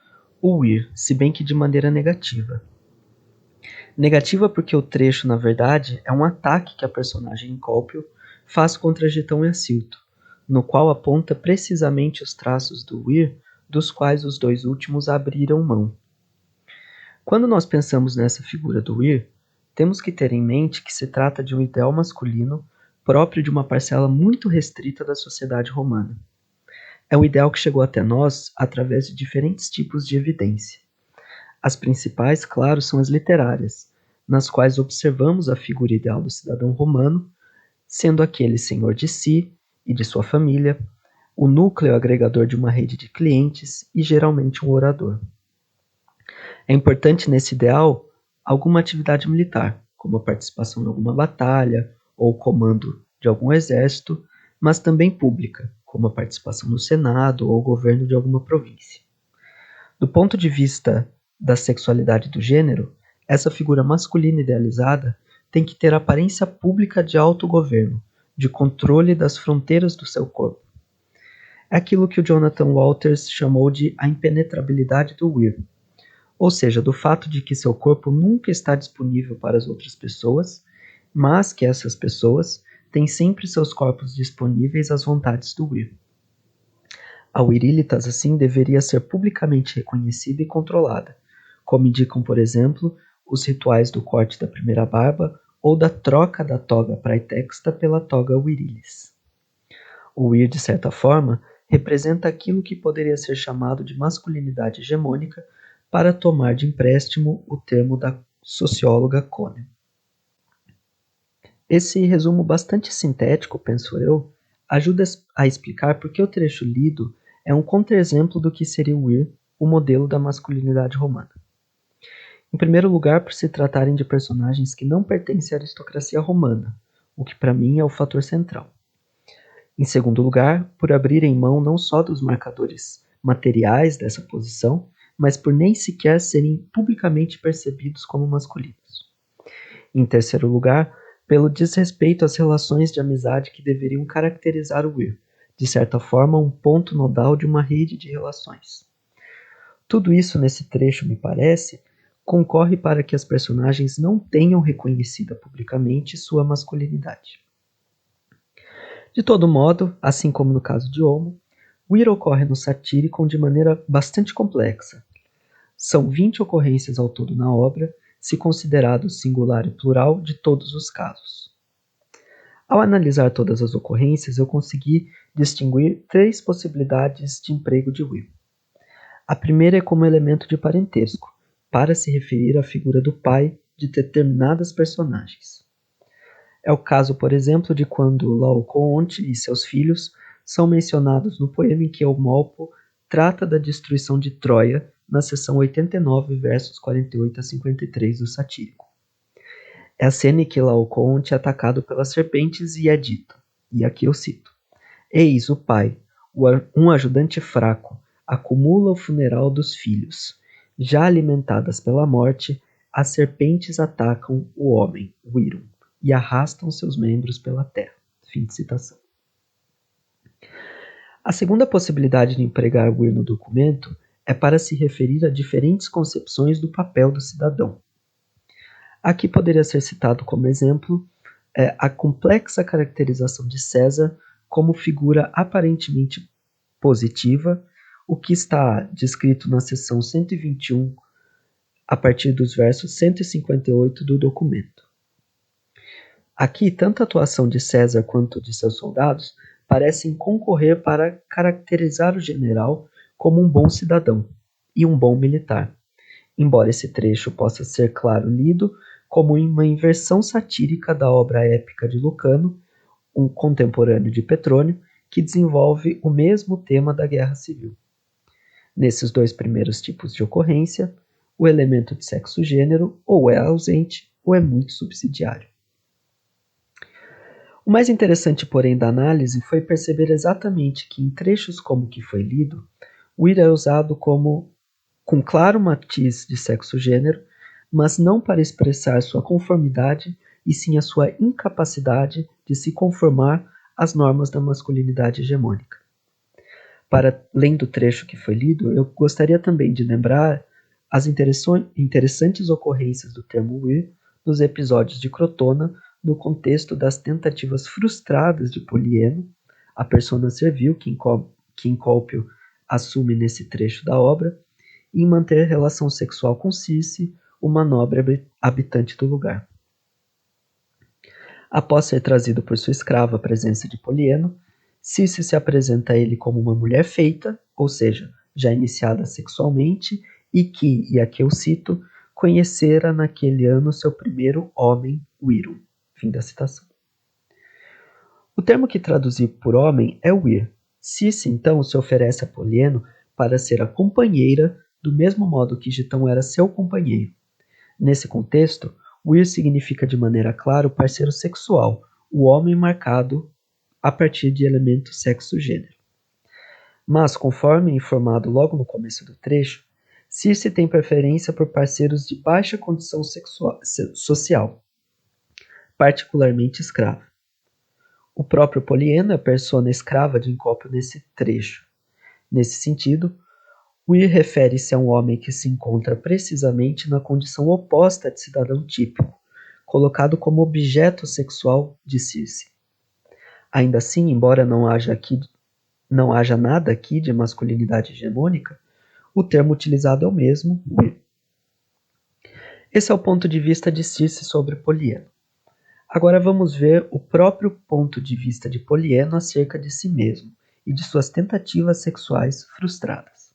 B: o ir, se bem que de maneira negativa. Negativa porque o trecho, na verdade, é um ataque que a personagem Cólpio faz contra Gitão e Acilto, no qual aponta precisamente os traços do ir dos quais os dois últimos abriram mão. Quando nós pensamos nessa figura do ir, temos que ter em mente que se trata de um ideal masculino próprio de uma parcela muito restrita da sociedade romana. É um ideal que chegou até nós através de diferentes tipos de evidência. As principais, claro, são as literárias, nas quais observamos a figura ideal do cidadão romano, sendo aquele senhor de si e de sua família, o núcleo agregador de uma rede de clientes e geralmente um orador. É importante nesse ideal alguma atividade militar, como a participação em alguma batalha ou o comando de algum exército, mas também pública, como a participação no Senado ou o governo de alguma província. Do ponto de vista da sexualidade do gênero, essa figura masculina idealizada tem que ter aparência pública de autogoverno, de controle das fronteiras do seu corpo. É aquilo que o Jonathan Walters chamou de a impenetrabilidade do wir, ou seja, do fato de que seu corpo nunca está disponível para as outras pessoas, mas que essas pessoas têm sempre seus corpos disponíveis às vontades do wir. A virilitas, assim, deveria ser publicamente reconhecida e controlada, como indicam, por exemplo, os rituais do corte da primeira barba ou da troca da toga praetexta pela toga virilis. O vir, de certa forma, representa aquilo que poderia ser chamado de masculinidade hegemônica, para tomar de empréstimo o termo da socióloga Conel. Esse resumo bastante sintético, penso eu, ajuda a explicar por que o trecho lido é um contra-exemplo do que seria o ir, o modelo da masculinidade romana. Em primeiro lugar, por se tratarem de personagens que não pertencem à aristocracia romana, o que para mim é o fator central. Em segundo lugar, por abrirem mão não só dos marcadores materiais dessa posição, mas por nem sequer serem publicamente percebidos como masculinos. Em terceiro lugar, pelo desrespeito às relações de amizade que deveriam caracterizar o ir, de certa forma um ponto nodal de uma rede de relações. Tudo isso nesse trecho, me parece, concorre para que as personagens não tenham reconhecida publicamente sua masculinidade. De todo modo, assim como no caso de Homo, o ir ocorre no Satyricon de maneira bastante complexa. São 20 ocorrências ao todo na obra, se considerado o singular e plural de todos os casos. Ao analisar todas as ocorrências, eu consegui distinguir 3 possibilidades de emprego de will. A primeira é como elemento de parentesco, para se referir à figura do pai de determinadas personagens. É o caso, por exemplo, de quando Laocoonte e seus filhos são mencionados no poema em que Eumolpo trata da destruição de Troia, na seção 89, versos 48 a 53 do Satírico. É a cena em que Laocoonte é atacado pelas serpentes e é dito, e aqui eu cito: Eis o pai, um ajudante fraco, acumula o funeral dos filhos. Já alimentadas pela morte, as serpentes atacam o homem, Wirum, e arrastam seus membros pela terra. Fim de citação. A segunda possibilidade de empregar wir no documento é para se referir a diferentes concepções do papel do cidadão. Aqui poderia ser citado como exemplo a complexa caracterização de César como figura aparentemente positiva, o que está descrito na seção 121, a partir dos versos 158 do documento. Aqui, tanto a atuação de César quanto de seus soldados parecem concorrer para caracterizar o general como um bom cidadão e um bom militar, embora esse trecho possa ser, claro, lido como uma inversão satírica da obra épica de Lucano, um contemporâneo de Petrônio, que desenvolve o mesmo tema da guerra civil. Nesses dois primeiros tipos de ocorrência, o elemento de sexo-gênero ou é ausente ou é muito subsidiário. O mais interessante, porém, da análise foi perceber exatamente que em trechos como o que foi lido, o ir é usado com claro matiz de sexo-gênero, mas não para expressar sua conformidade e sim a sua incapacidade de se conformar às normas da masculinidade hegemônica. Para além do trecho que foi lido, eu gostaria também de lembrar as interessantes ocorrências do termo wir nos episódios de Crotona, no contexto das tentativas frustradas de Polieno, a persona servil que Encólpio assume nesse trecho da obra, em manter relação sexual com Circe, uma nobre habitante do lugar. Após ser trazido por sua escrava à presença de Polieno, Circe se apresenta a ele como uma mulher feita, ou seja, já iniciada sexualmente, e que, e aqui eu cito, conhecera naquele ano seu primeiro homem, Wirum. Fim da citação. O termo que traduzi por homem é wir. Circe, então, se oferece a Polieno para ser a companheira, do mesmo modo que Gitão era seu companheiro. Nesse contexto, wir significa de maneira clara o parceiro sexual, o homem marcado a partir de elemento sexo-gênero. Mas, conforme informado logo no começo do trecho, Circe tem preferência por parceiros de baixa condição social, particularmente escravo. O próprio Polieno é a persona escrava de Encólpio nesse trecho. Nesse sentido, wir refere-se a um homem que se encontra precisamente na condição oposta de cidadão típico, colocado como objeto sexual de Circe. Ainda assim, embora não haja nada aqui de masculinidade hegemônica, o termo utilizado é o mesmo, wir. Esse é o ponto de vista de Circe sobre Polieno. Agora vamos ver o próprio ponto de vista de Polieno acerca de si mesmo e de suas tentativas sexuais frustradas.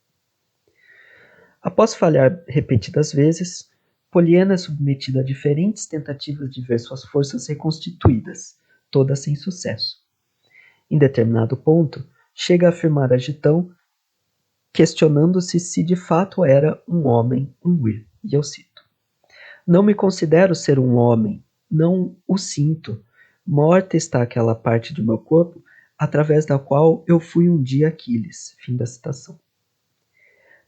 B: Após falhar repetidas vezes, Polieno é submetida a diferentes tentativas de ver suas forças reconstituídas, todas sem sucesso. Em determinado ponto, chega a afirmar a Gitão, questionando-se se de fato era um homem, um wir, e eu cito: "Não me considero ser um homem, não o sinto. Morta está aquela parte de meu corpo através da qual eu fui um dia Aquiles." Fim da citação.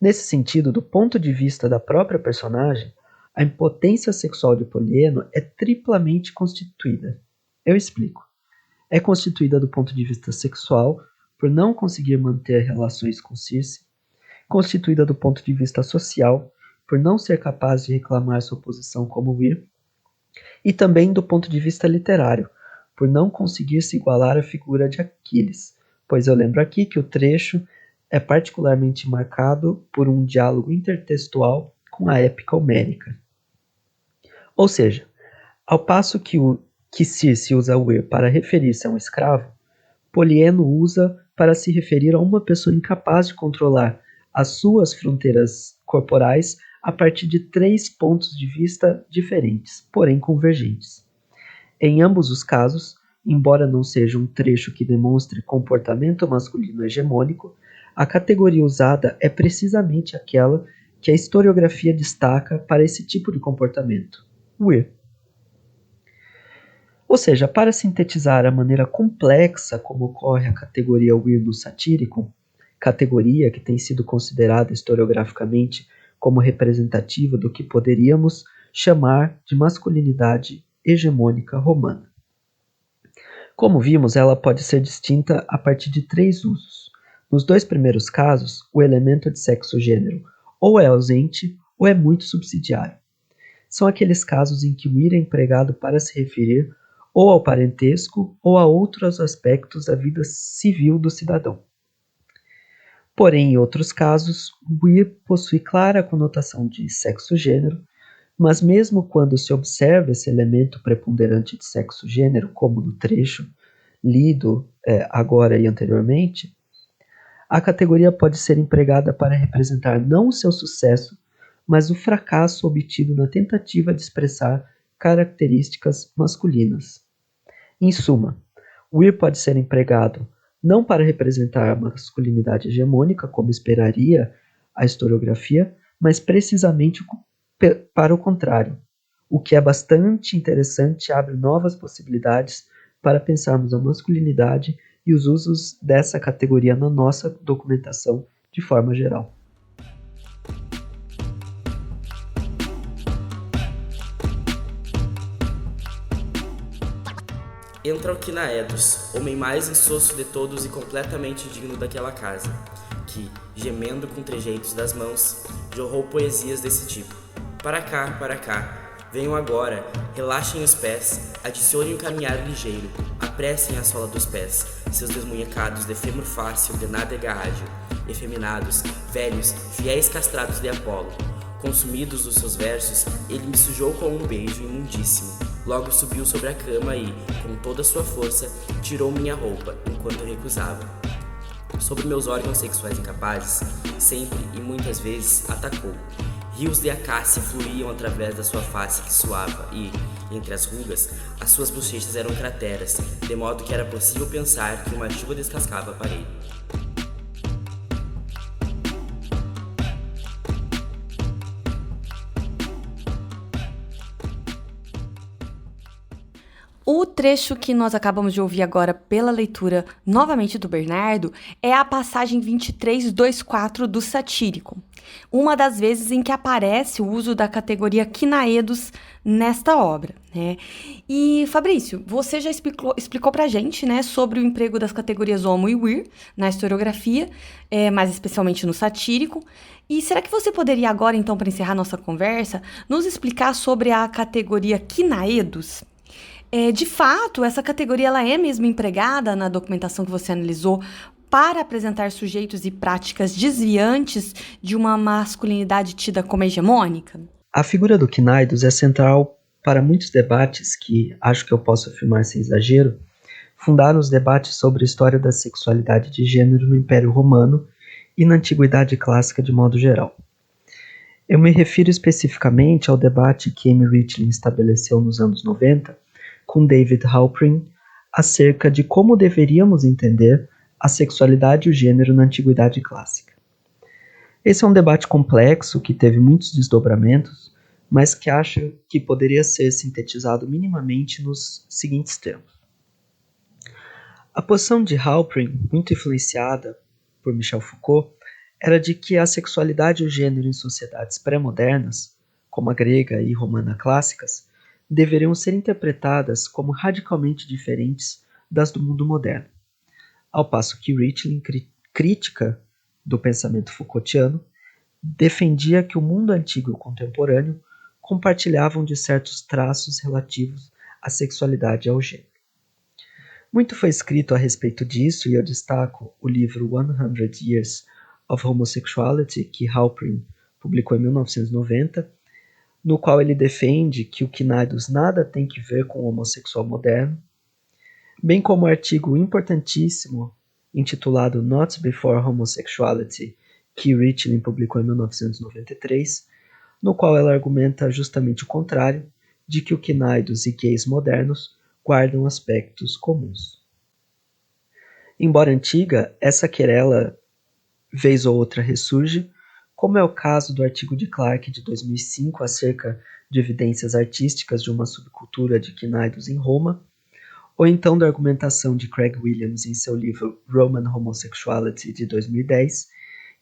B: Nesse sentido, do ponto de vista da própria personagem, a impotência sexual de Polieno é triplamente constituída. Eu explico. É constituída do ponto de vista sexual, por não conseguir manter relações com Circe, constituída do ponto de vista social, por não ser capaz de reclamar sua posição como wir, e também do ponto de vista literário, por não conseguir se igualar à figura de Aquiles, pois eu lembro aqui que o trecho é particularmente marcado por um diálogo intertextual com a épica homérica. Ou seja, ao passo que Circe usa o wir para referir-se a um escravo, Polieno usa para se referir a uma pessoa incapaz de controlar as suas fronteiras corporais a partir de 3 pontos de vista diferentes, porém convergentes. Em ambos os casos, embora não seja um trecho que demonstre comportamento masculino hegemônico, a categoria usada é precisamente aquela que a historiografia destaca para esse tipo de comportamento, wir. Ou seja, para sintetizar a maneira complexa como ocorre a categoria wir no satírico, categoria que tem sido considerada historiograficamente como representativa do que poderíamos chamar de masculinidade hegemônica romana. Como vimos, ela pode ser distinta a partir de 3 usos. Nos 2 primeiros casos, o elemento de sexo-gênero ou é ausente ou é muito subsidiário. São aqueles casos em que o ir é empregado para se referir ou ao parentesco ou a outros aspectos da vida civil do cidadão. Porém, em outros casos, o ir possui clara conotação de sexo-gênero, mas mesmo quando se observa esse elemento preponderante de sexo-gênero, como no trecho lido agora e anteriormente, a categoria pode ser empregada para representar não o seu sucesso, mas o fracasso obtido na tentativa de expressar características masculinas. Em suma, o ir pode ser empregado não para representar a masculinidade hegemônica, como esperaria a historiografia, mas precisamente para o contrário, o que é bastante interessante e abre novas possibilidades para pensarmos a masculinidade e os usos dessa categoria na nossa documentação de forma geral.
C: Entra Alquinaedos, homem mais insosso de todos e completamente digno daquela casa, que, gemendo com trejeitos das mãos, jorrou poesias desse tipo. Para cá, venham agora, relaxem os pés, adicionem o caminhar ligeiro, apressem a sola dos pés, seus desmunhecados de fêmur fácil, de nádega ágil, efeminados, velhos, fiéis castrados de Apolo. Consumidos dos seus versos, ele me sujou com um beijo imundíssimo. Logo subiu sobre a cama e, com toda a sua força, tirou minha roupa, enquanto eu recusava. Sobre meus órgãos sexuais incapazes, sempre e muitas vezes atacou. Rios de acácia fluíam através da sua face que suava e, entre as rugas, as suas bochechas eram crateras, de modo que era possível pensar que uma chuva descascava a parede.
A: O trecho que nós acabamos de ouvir agora pela leitura novamente do Bernardo é a passagem 2324 do Satírico, uma das vezes em que aparece o uso da categoria quinaedos nesta obra, né? E, Fabrício, você já explicou pra gente, né, sobre o emprego das categorias homo e wir na historiografia, mais especialmente no satírico. E será que você poderia agora, então, para encerrar nossa conversa, nos explicar sobre a categoria quinaedos? De fato, essa categoria ela é mesmo empregada na documentação que você analisou para apresentar sujeitos e práticas desviantes de uma masculinidade tida como hegemônica?
B: A figura do quinaedos é central para muitos debates que, acho que eu posso afirmar sem exagero, fundaram os debates sobre a história da sexualidade de gênero no Império Romano e na Antiguidade Clássica de modo geral. Eu me refiro especificamente ao debate que Amy Richling estabeleceu nos anos 90 com David Halprin acerca de como deveríamos entender a sexualidade e o gênero na Antiguidade Clássica. Esse é um debate complexo que teve muitos desdobramentos, mas que acho que poderia ser sintetizado minimamente nos seguintes termos. A posição de Halprin, muito influenciada por Michel Foucault, era de que a sexualidade e o gênero em sociedades pré-modernas, como a grega e romana clássicas, deveriam ser interpretadas como radicalmente diferentes das do mundo moderno, ao passo que Richling, crítica do pensamento Foucaultiano, defendia que o mundo antigo e o contemporâneo compartilhavam de certos traços relativos à sexualidade e ao gênero. Muito foi escrito a respeito disso, e eu destaco o livro 100 Years of Homosexuality, que Halprin publicou em 1990, no qual ele defende que o quinaedos nada tem que ver com o homossexual moderno, bem como o artigo importantíssimo intitulado Not Before Homosexuality, que Richling publicou em 1993, no qual ela argumenta justamente o contrário, de que o quinaedos e gays modernos guardam aspectos comuns. Embora antiga, essa querela, vez ou outra, ressurge, como é o caso do artigo de Clarke de 2005 acerca de evidências artísticas de uma subcultura de quinaedos em Roma, ou então da argumentação de Craig Williams em seu livro Roman Homosexuality de 2010,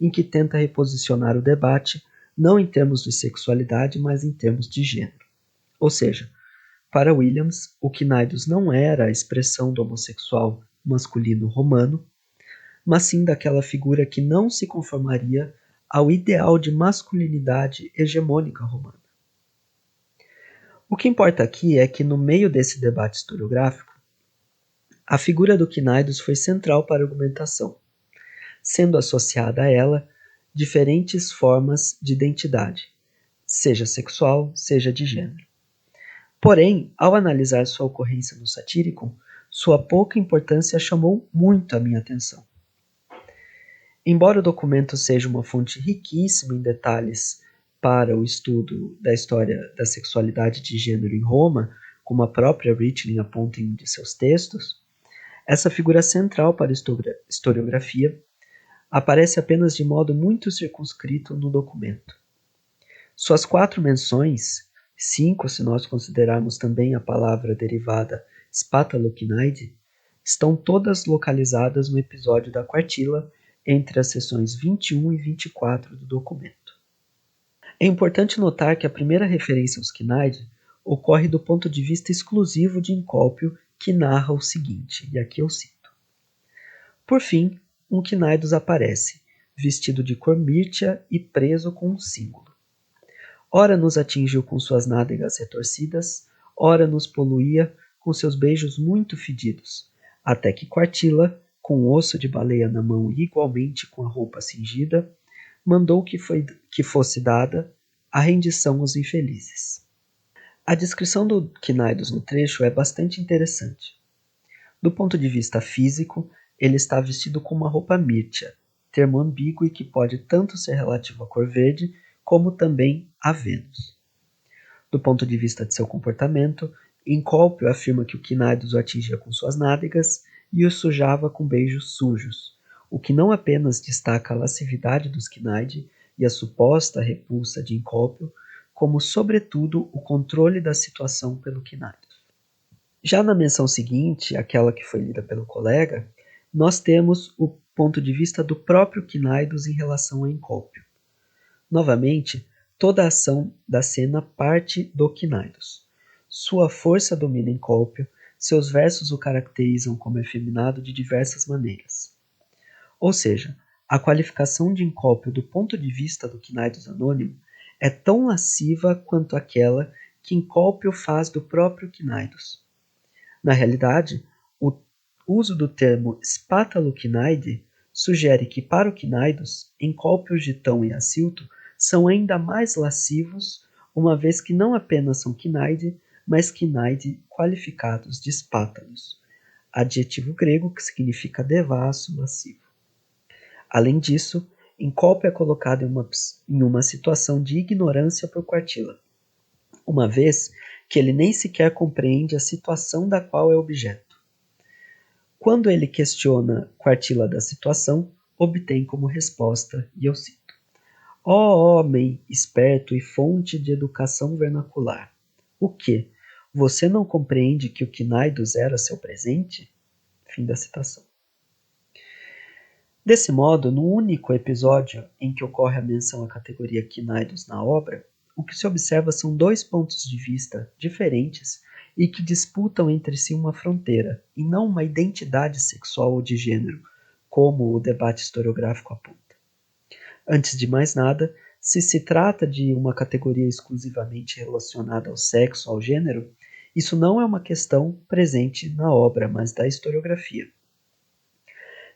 B: em que tenta reposicionar o debate não em termos de sexualidade, mas em termos de gênero. Ou seja, para Williams, o quinaedos não era a expressão do homossexual masculino romano, mas sim daquela figura que não se conformaria ao ideal de masculinidade hegemônica romana. O que importa aqui é que, no meio desse debate historiográfico, a figura do quinaedos foi central para a argumentação, sendo associada a ela diferentes formas de identidade, seja sexual, seja de gênero. Porém, ao analisar sua ocorrência no Satyricon, sua pouca importância chamou muito a minha atenção. Embora o documento seja uma fonte riquíssima em detalhes para o estudo da história da sexualidade de gênero em Roma, como a própria Richling aponta em um de seus textos, Essa figura central para a historiografia aparece apenas de modo muito circunscrito no documento. Suas 4 menções, 5 se nós considerarmos também a palavra derivada Spatalochinaide, estão todas localizadas no episódio da quartila entre as seções 21 e 24 do documento. É importante notar que a primeira referência aos Cnidae ocorre do ponto de vista exclusivo de Encólpio, que narra o seguinte, e aqui eu cito. Por fim, um Cnidus aparece, vestido de cor mírtea e preso com um símbolo. Ora nos atingiu com suas nádegas retorcidas, ora nos poluía com seus beijos muito fedidos, até que Quartila, com o osso de baleia na mão e igualmente com a roupa cingida, mandou que fosse dada a rendição aos infelizes. A descrição do Cnidus no trecho é bastante interessante. Do ponto de vista físico, ele está vestido com uma roupa mírtea, termo ambíguo e que pode tanto ser relativo à cor verde, como também a Vênus. Do ponto de vista de seu comportamento, Encólpio afirma que o Cnidus o atingia com suas nádegas e o sujava com beijos sujos, o que não apenas destaca a lascividade dos Cnidae e a suposta repulsa de Encólpio, como, sobretudo, o controle da situação pelo Cnidus. Já na menção seguinte, aquela que foi lida pelo colega, nós temos o ponto de vista do próprio Cnidus em relação a Encólpio. Novamente, toda a ação da cena parte do Cnidus. Sua força domina Encólpio, seus versos o caracterizam como efeminado de diversas maneiras. Ou seja, a qualificação de Encólpio do ponto de vista do Cnidus anônimo é tão lasciva quanto aquela que Encólpio faz do próprio Cnidus. Na realidade, o uso do termo Spatalochinaide sugere que para o Cnidus, Encólpio, Gitão e Acilto são ainda mais lascivos, uma vez que não apenas são Cnidae, mas Cnidae qualificados de spátalos, adjetivo grego que significa devasso, lascivo. Além disso, Encólpio é colocado em uma situação de ignorância por Quartila, uma vez que ele nem sequer compreende a situação da qual é objeto. Quando ele questiona Quartila da situação, obtém como resposta, e eu cito, Ó homem esperto e fonte de educação vernacular, o que? Você não compreende que o Cnidus era seu presente? Fim da citação. Desse modo, no único episódio em que ocorre a menção à categoria Cnidus na obra, o que se observa são 2 pontos de vista diferentes e que disputam entre si uma fronteira, e não uma identidade sexual ou de gênero, como o debate historiográfico aponta. Antes de mais nada, se trata de uma categoria exclusivamente relacionada ao sexo, ao gênero, isso não é uma questão presente na obra, mas da historiografia.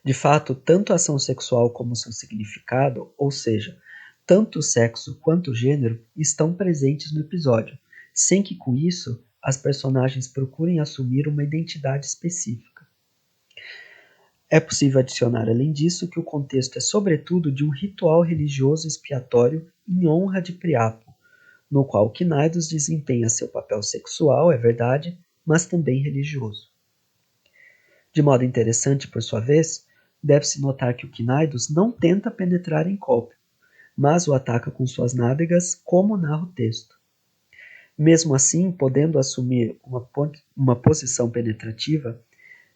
B: De fato, tanto a ação sexual como seu significado, ou seja, tanto o sexo quanto o gênero, estão presentes no episódio, sem que com isso as personagens procurem assumir uma identidade específica. É possível adicionar, além disso, que o contexto é sobretudo de um ritual religioso expiatório em honra de Priapo, no qual Cnidus desempenha seu papel sexual, é verdade, mas também religioso. De modo interessante, por sua vez, deve-se notar que o Cnidus não tenta penetrar Encólpio, mas o ataca com suas nádegas, como narra o texto. Mesmo assim, podendo assumir uma posição penetrativa,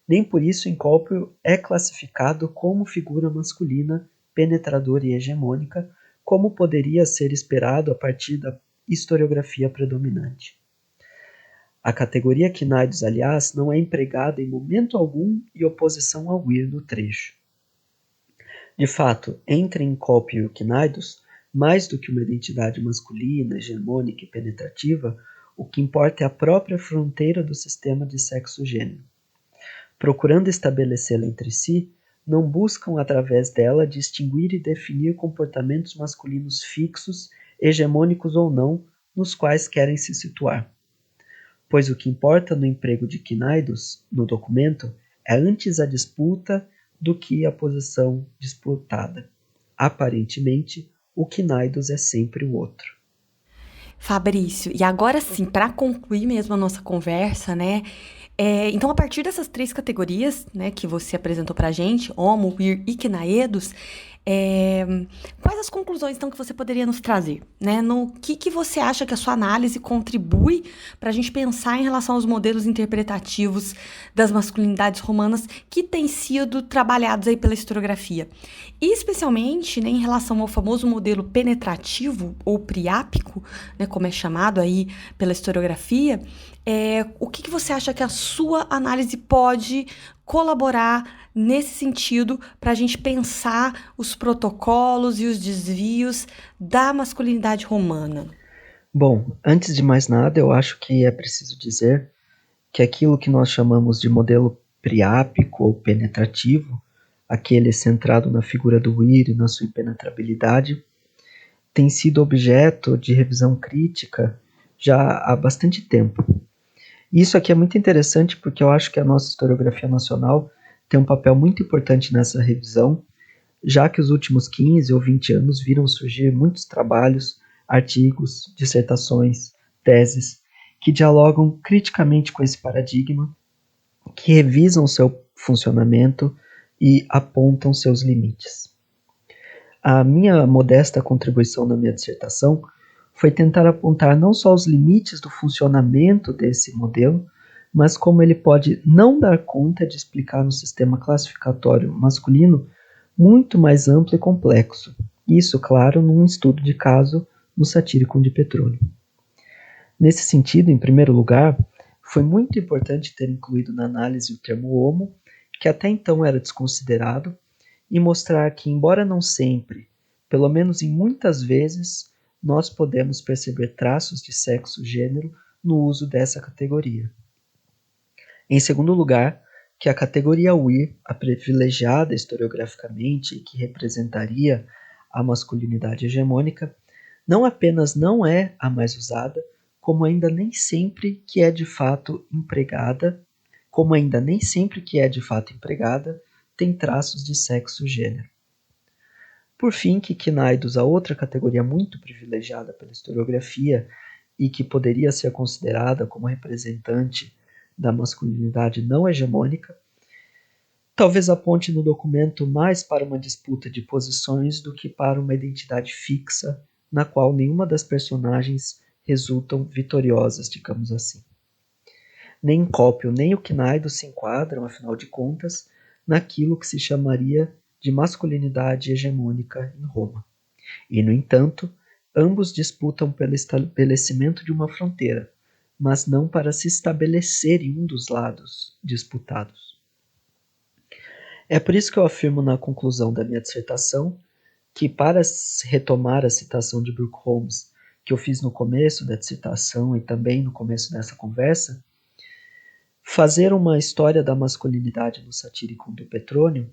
B: nem por isso Encólpio é classificado como figura masculina, penetradora e hegemônica, como poderia ser esperado a partir da historiografia predominante. A categoria Cnidus, aliás, não é empregada em momento algum em oposição ao ir no trecho. De fato, entre Encólpio e o Cnidus, mais do que uma identidade masculina, hegemônica e penetrativa, o que importa é a própria fronteira do sistema de sexo-gênero. Procurando estabelecê-la entre si, não buscam através dela distinguir e definir comportamentos masculinos fixos, hegemônicos ou não, nos quais querem se situar. Pois o que importa no emprego de Cnidus, no documento, é antes a disputa do que a posição disputada. Aparentemente, o Cnidus é sempre o outro.
A: Fabrício, e agora sim, para concluir mesmo a nossa conversa, né? Então, a partir dessas 3 categorias, né, que você apresentou pra gente, homo, queer e quinaedos, quais as conclusões, então, que você poderia nos trazer, né? No que você acha que a sua análise contribui para a gente pensar em relação aos modelos interpretativos das masculinidades romanas que têm sido trabalhados aí pela historiografia? E, especialmente, né, em relação ao famoso modelo penetrativo ou priápico, né, como é chamado aí pela historiografia, o que você acha que a sua análise pode colaborar nesse sentido para a gente pensar os protocolos e os desvios da masculinidade romana?
B: Bom, antes de mais nada, eu acho que é preciso dizer que aquilo que nós chamamos de modelo priápico ou penetrativo, aquele centrado na figura do Weir e na sua impenetrabilidade, tem sido objeto de revisão crítica já há bastante tempo. E isso aqui é muito interessante porque eu acho que a nossa historiografia nacional tem um papel muito importante nessa revisão, já que os últimos 15 ou 20 anos viram surgir muitos trabalhos, artigos, dissertações, teses, que dialogam criticamente com esse paradigma, que revisam seu funcionamento e apontam seus limites. A minha modesta contribuição na minha dissertação foi tentar apontar não só os limites do funcionamento desse modelo, mas como ele pode não dar conta de explicar um sistema classificatório masculino muito mais amplo e complexo. Isso, claro, num estudo de caso no Satyricon de Petrônio. Nesse sentido, em primeiro lugar, foi muito importante ter incluído na análise o termo homo, que até então era desconsiderado, e mostrar que, embora não sempre, pelo menos em muitas vezes, nós podemos perceber traços de sexo-gênero no uso dessa categoria. Em segundo lugar, que a categoria Weir, a privilegiada historiograficamente e que representaria a masculinidade hegemônica, não apenas não é a mais usada, como ainda nem sempre que é de fato empregada, tem traços de sexo-gênero. Por fim, que quinaidos, a outra categoria muito privilegiada pela historiografia e que poderia ser considerada como representante da masculinidade não hegemônica, talvez aponte no documento mais para uma disputa de posições do que para uma identidade fixa, na qual nenhuma das personagens resultam vitoriosas, digamos assim. Nem Cópio nem o Quinaido se enquadram, afinal de contas, naquilo que se chamaria de masculinidade hegemônica em Roma. E, no entanto, ambos disputam pelo estabelecimento de uma fronteira, mas não para se estabelecer em um dos lados disputados. É por isso que eu afirmo na conclusão da minha dissertação que, para retomar a citação de Brooke Holmes, que eu fiz no começo da dissertação e também no começo dessa conversa, fazer uma história da masculinidade no Satyricon do Petrônio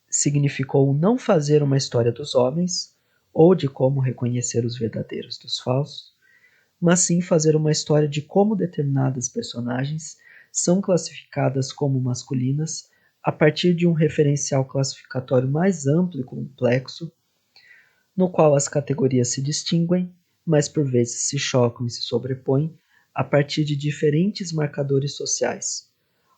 B: significou não fazer uma história dos homens ou de como reconhecer os verdadeiros dos falsos, mas sim fazer uma história de como determinadas personagens são classificadas como masculinas a partir de um referencial classificatório mais amplo e complexo, no qual as categorias se distinguem, mas por vezes se chocam e se sobrepõem a partir de diferentes marcadores sociais,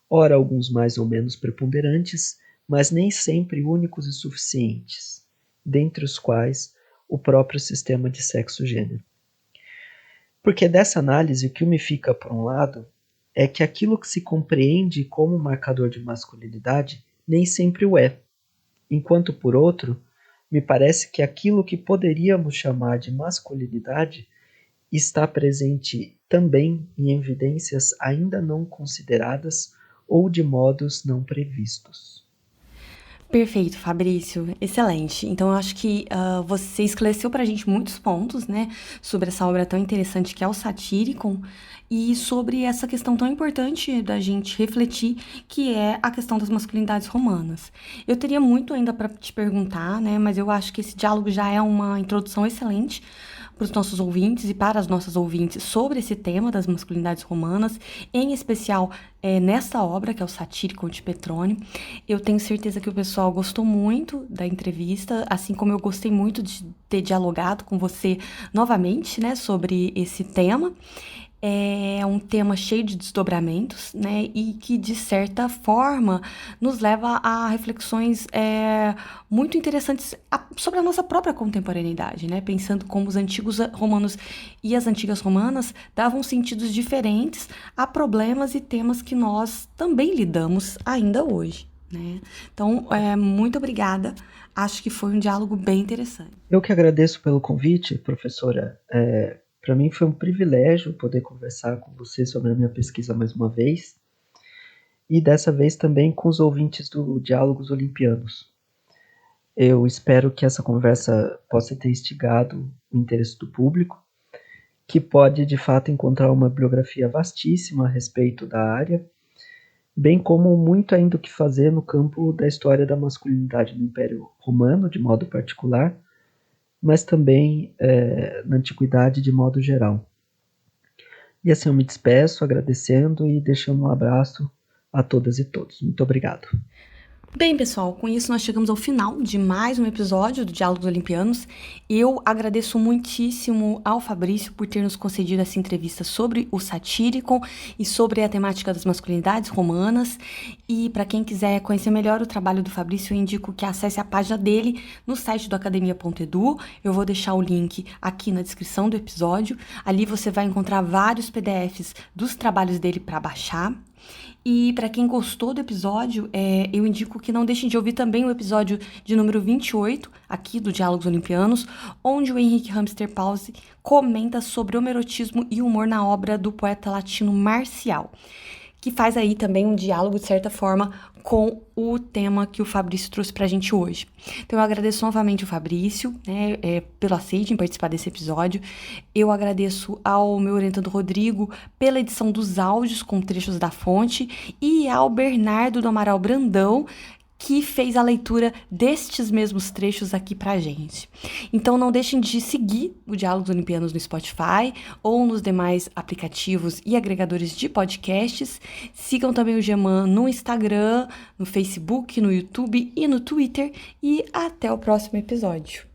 B: ora alguns mais ou menos preponderantes, mas nem sempre únicos e suficientes, dentre os quais o próprio sistema de sexo-gênero. Porque dessa análise o que me fica, por um lado, é que aquilo que se compreende como marcador de masculinidade nem sempre o é, enquanto, por outro, me parece que aquilo que poderíamos chamar de masculinidade está presente também em evidências ainda não consideradas ou de modos não previstos.
A: Perfeito, Fabrício. Excelente. Então, eu acho que você esclareceu para a gente muitos pontos, né, sobre essa obra tão interessante que é o Satyricon e sobre essa questão tão importante da gente refletir, que é a questão das masculinidades romanas. Eu teria muito ainda para te perguntar, né, mas eu acho que esse diálogo já é uma introdução excelente para os nossos ouvintes e para as nossas ouvintes sobre esse tema das masculinidades romanas, em especial nessa obra, que é o Satyricon de Petrônio. Eu tenho certeza que o pessoal gostou muito da entrevista, assim como eu gostei muito de ter dialogado com você novamente, né, sobre esse tema. É um tema cheio de desdobramentos, né? E que, de certa forma, nos leva a reflexões muito interessantes sobre a nossa própria contemporaneidade, né? Pensando como os antigos romanos e as antigas romanas davam sentidos diferentes a problemas e temas que nós também lidamos ainda hoje, né? Então, muito obrigada. Acho que foi um diálogo bem interessante.
B: Eu que agradeço pelo convite, professora. Para mim foi um privilégio poder conversar com você sobre a minha pesquisa mais uma vez, e dessa vez também com os ouvintes do Diálogos Olimpianos. Eu espero que essa conversa possa ter instigado o interesse do público, que pode de fato encontrar uma bibliografia vastíssima a respeito da área, bem como muito ainda o que fazer no campo da história da masculinidade no Império Romano, de modo particular, mas também na Antiguidade de modo geral. E assim eu me despeço agradecendo e deixando um abraço a todas e todos. Muito obrigado.
A: Bem, pessoal, com isso nós chegamos ao final de mais um episódio do Diálogos Olimpianos. Eu agradeço muitíssimo ao Fabrício por ter nos concedido essa entrevista sobre o Satyricon e sobre a temática das masculinidades romanas. E para quem quiser conhecer melhor o trabalho do Fabrício, eu indico que acesse a página dele no site do academia.edu. Eu vou deixar o link aqui na descrição do episódio. Ali você vai encontrar vários PDFs dos trabalhos dele para baixar. E para quem gostou do episódio, eu indico que não deixem de ouvir também o episódio de número 28, aqui do Diálogos Olimpianos, onde o Henrique Hamster Pause comenta sobre homerotismo e humor na obra do poeta latino Marcial, que faz aí também um diálogo, de certa forma, com o tema que o Fabrício trouxe pra gente hoje. Então eu agradeço novamente o Fabrício, né, pelo aceite em participar desse episódio. Eu agradeço ao meu orientando Rodrigo pela edição dos áudios com trechos da fonte e ao Bernardo do Amaral Brandão, que fez a leitura destes mesmos trechos aqui pra gente. Então não deixem de seguir o Diálogos Olimpianos no Spotify ou nos demais aplicativos e agregadores de podcasts. Sigam também o Geman no Instagram, no Facebook, no YouTube e no Twitter. E até o próximo episódio.